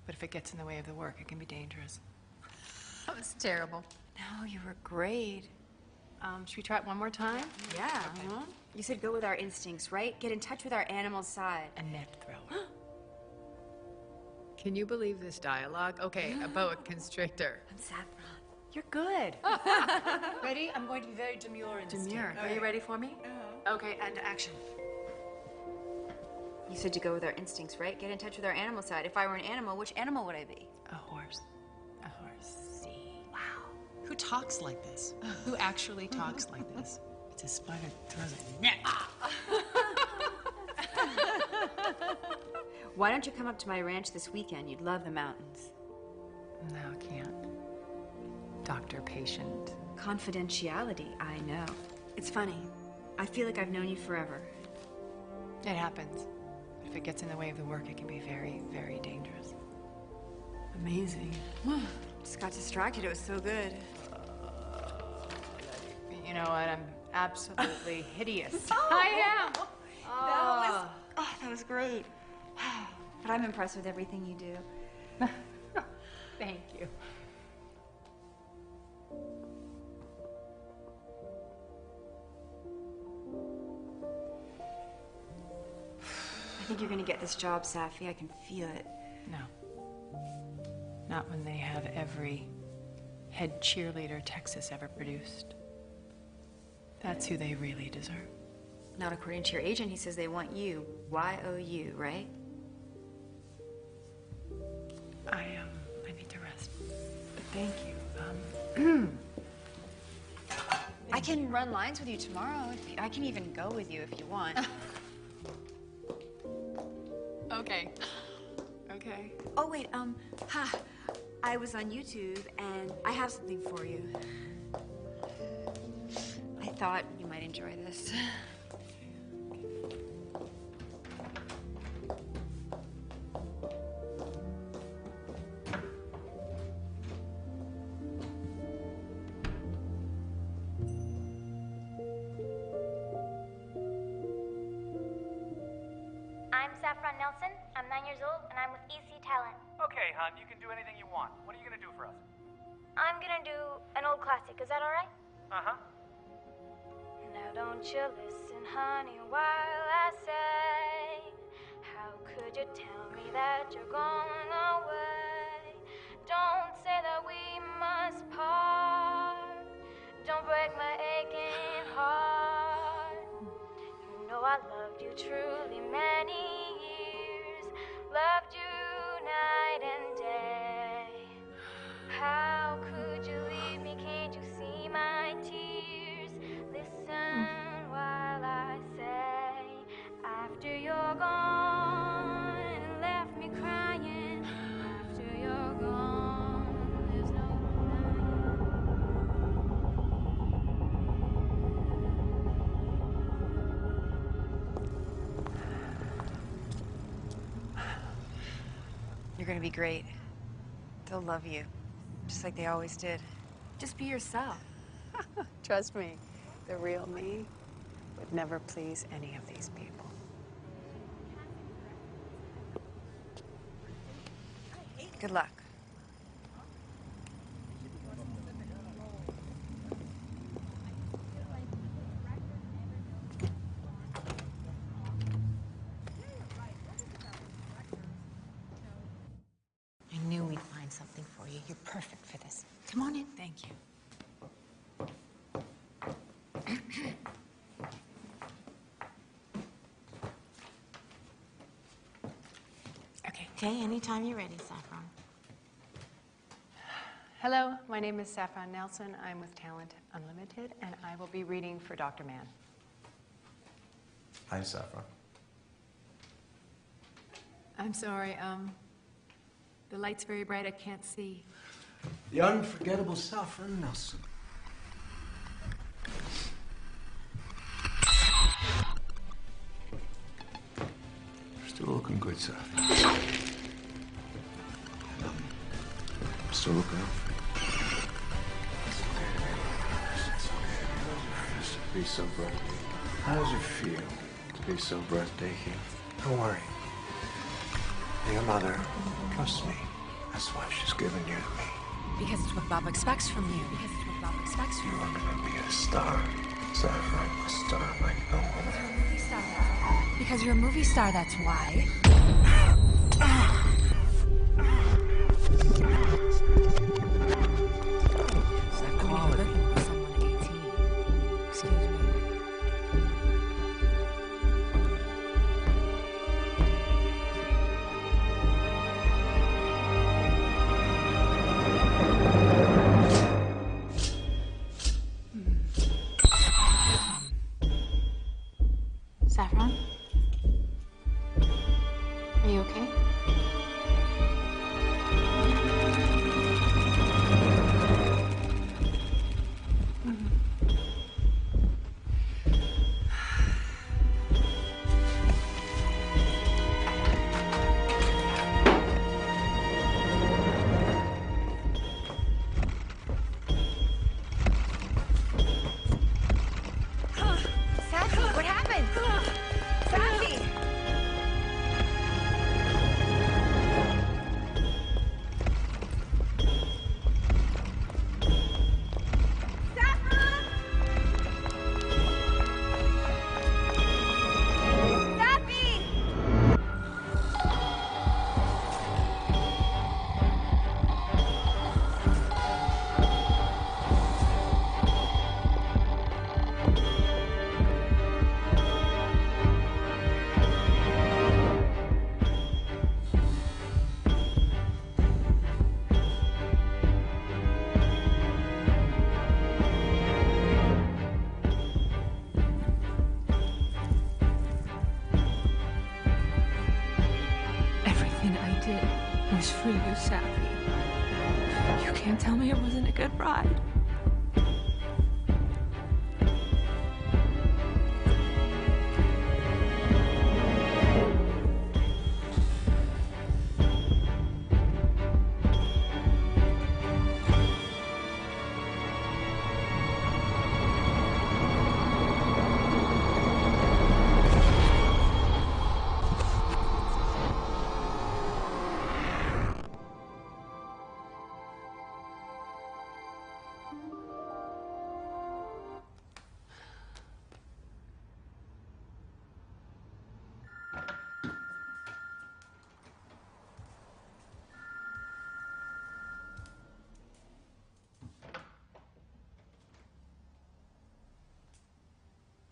But if it gets in the way of the work, it can be dangerous. That was terrible. No, you were great. Should we try it one more time? Yeah. You said go with our instincts, right? Get in touch with our animal side. A net thrower. Can you believe this dialogue? Okay, a boa constrictor. I'm Saffron. You're good. Ready? I'm going to be very demure in this. Demure. Are you ready for me? Okay, and action. You said to go with our instincts, right? Get in touch with our animal side. If I were an animal, which animal would I be? A horse. A horse. See? Wow. Who talks like this? Who actually talks like this? It's a spider that throws a net. Why don't you come up to my ranch this weekend? You'd love the mountains. No, can't. Doctor-patient. Confidentiality, I know. It's funny. I feel like I've known you forever. It happens. If it gets in the way of the work, it can be very, very dangerous. Amazing. Just got distracted. It was so good. You know what? I'm absolutely hideous. I am. That was great. But I'm impressed with everything you do. Thank you. I think you're gonna get this job, Safi. I can feel it. No. Not when they have every head cheerleader Texas ever produced. That's who they really deserve. Not according to your agent. He says they want you. Y-O-U, right? I need to rest. But thank you. I can run lines with you tomorrow. I can even go with you if you want. Okay. Okay. Oh, wait, I was on YouTube, and I have something for you. I thought you might enjoy this. with EC Talent. Okay, hon, you can do anything you want. What are you gonna do for us? I'm gonna do an old classic. Is that all right? Uh-huh. Now don't you listen, honey, while I say, how could you tell me that you're going away? Don't say that we must part. Don't break my aching heart. You know I loved you truly many years. Loved you night and day. How could you leave me? Can't you see my tears? Listen while I say, after you're gone and left me crying, after you're gone, there's no You're gonna be great. They'll love you, just like they always did. Just be yourself. Trust me, the real me would never please any of these people. Good luck. I knew we'd find something for you. You're perfect for this. Come on in. Thank you. Okay, anytime you're ready, Saffron. Hello, my name is Saffron Nelson. I'm with Talent Unlimited, and I will be reading for Dr. Mann. Hi, Saffron. I'm sorry, the light's very bright. I can't see. The unforgettable Saffron Nelson. Still looking good, Saffron. I'm still looking out for you. It's okay to be nervous. It's okay to be nervous. To be so breathtaking. How does it feel to be so breathtaking? Don't worry. Your mother trusts me. That's why she's given you to me. Because it's what Bob expects from you. Because it's what Bob expects from You you. are gonna be a star, Saffron. A star like no other. Movie star. Because you're a movie star, that's why. It's that quality. Looking for someone 18. Excuse me. Saffron? Are you okay? Sassy, what happened? Sassy! Sassy! Everything I did was for you, Sappy. You can't tell me it wasn't a good ride.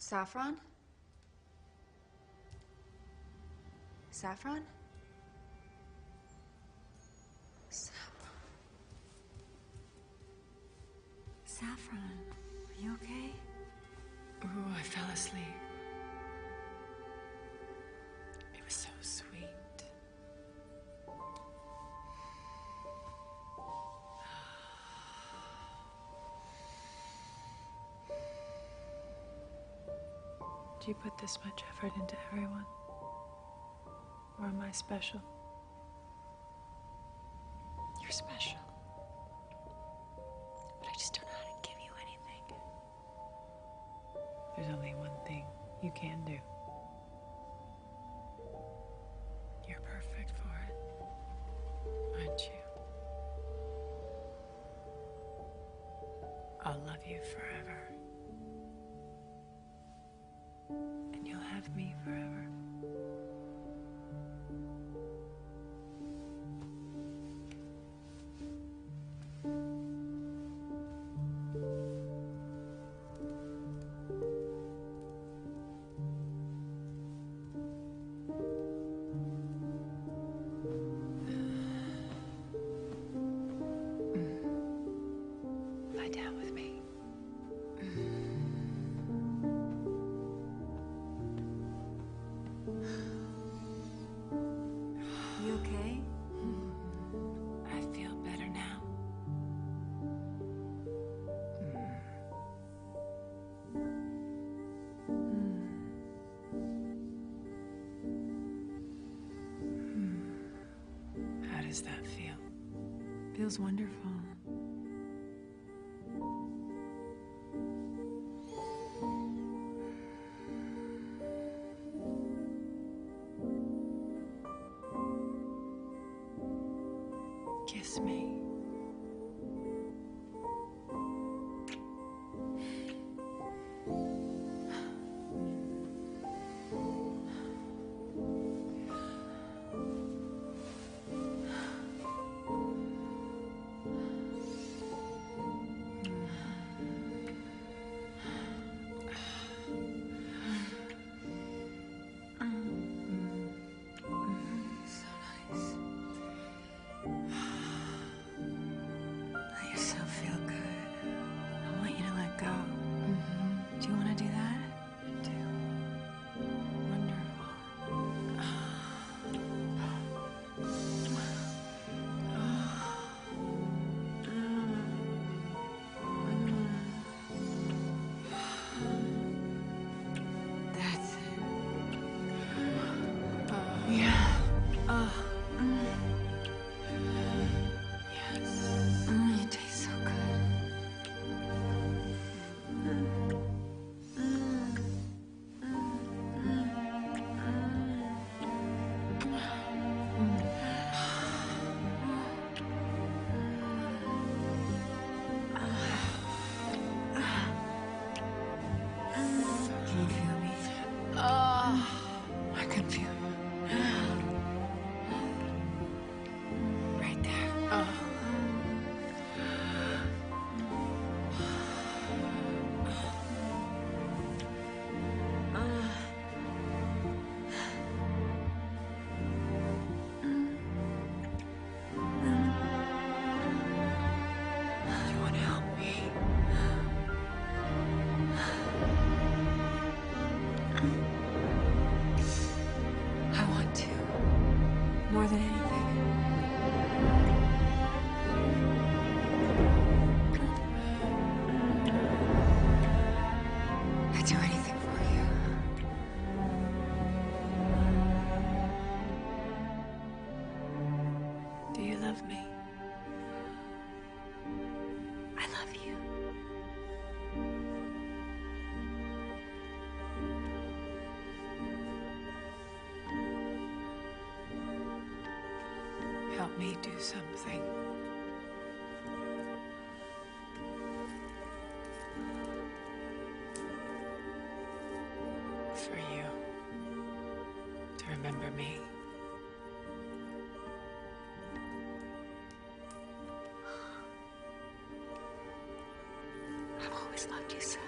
Saffron? Saffron? Saffron, are you okay? Ooh, I fell asleep. It was so sweet. Do you put this much effort into everyone? Or am I special? You're special. But I just don't know how to give you anything. There's only one thing you can do. You're perfect for it, aren't you? I'll love you forever. And you'll have me forever. Lie down with me. You okay? I feel better now. How does that feel? Feels wonderful. Kiss me. You so feel good. I want you to let go. Do you want to do that? I do. Wonderful. That's it. Yeah. Yes. You taste so good. Can you feel me? I can feel you. Right there. You want to help me? I want to. More than anything. I'd do anything for you. Do you love me? I love you. Help me do something. For you. To remember me. I've always loved you, Savvy.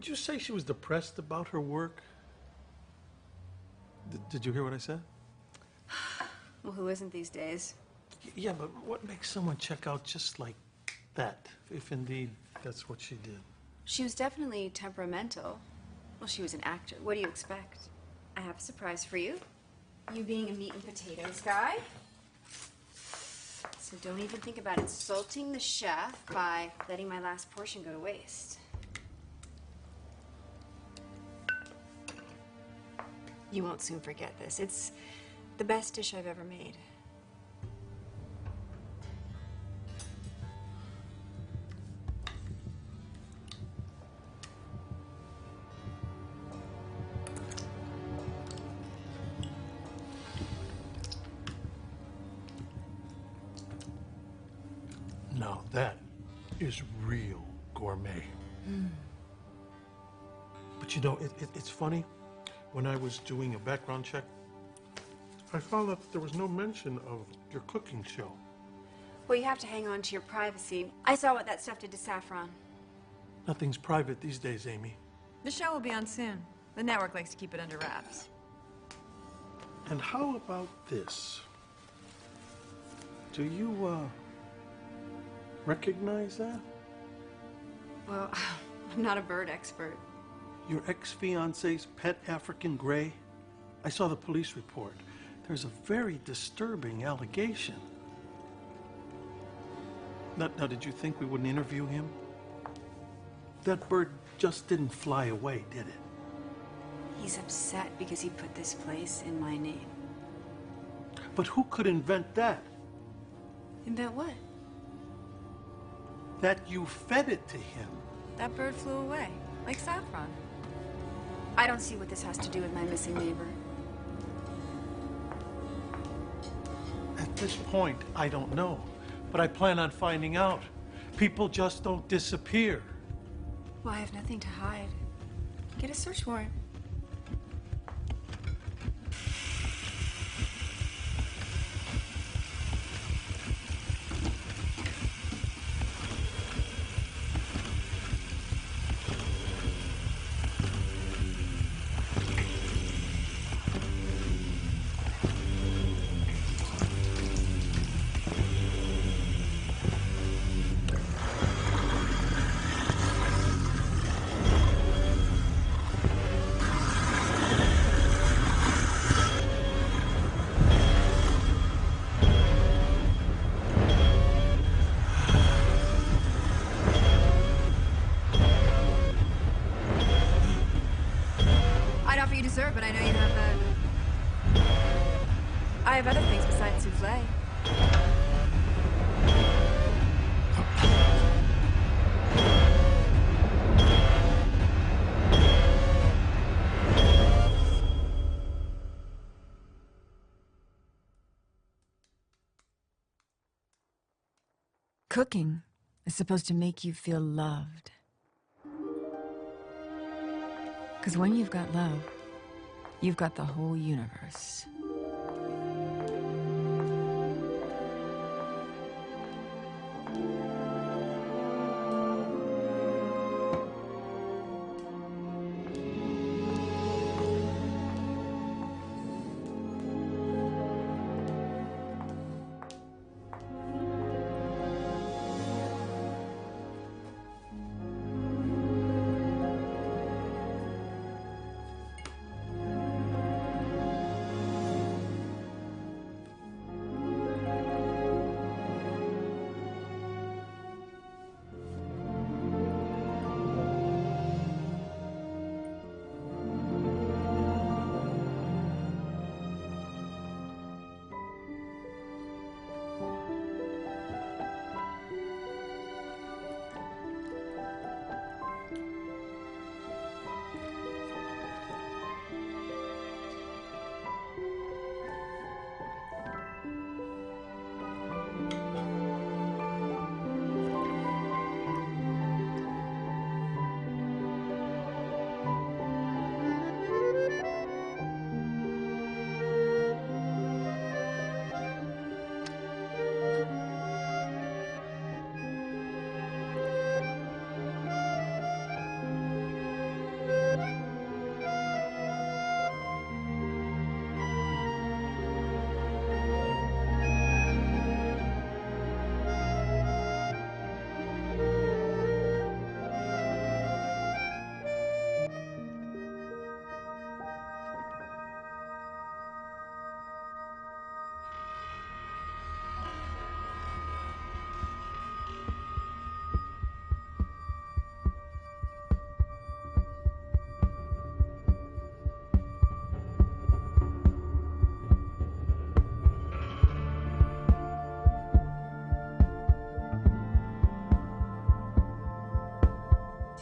Would you say she was depressed about her work? Did you hear what I said? Well, who isn't these days? Yeah, but what makes someone check out just like that, if indeed that's what she did? She was definitely temperamental. Well, she was an actor. What do you expect? I have a surprise for you. You being a meat and potatoes guy. So don't even think about insulting the chef by letting my last portion go to waste. You won't soon forget this. It's the best dish I've ever made. Now that is real gourmet. But you know, it's funny. When I was doing a background check, I found that there was no mention of your cooking show. Well, you have to hang on to your privacy. I saw what that stuff did to Saffron. Nothing's private these days, Amy. The show will be on soon. The network likes to keep it under wraps. And how about this? Do you, recognize that? Well, I'm not a bird expert. Your ex-fiance's pet African gray? I saw the police report. There's a very disturbing allegation. Now, did you think we wouldn't interview him? That bird just didn't fly away, did it? He's upset because he put this place in my name. But who could invent that? Invent what? That you fed it to him. That bird flew away, like Saffron. I don't see what this has to do with my missing neighbor. At this point, I don't know. But I plan on finding out. People just don't disappear. Well, I have nothing to hide. Get a search warrant. I'd offer you dessert, but I know you have I have other things besides souffle. Cooking is supposed to make you feel loved. Because when you've got love, you've got the whole universe.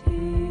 Tears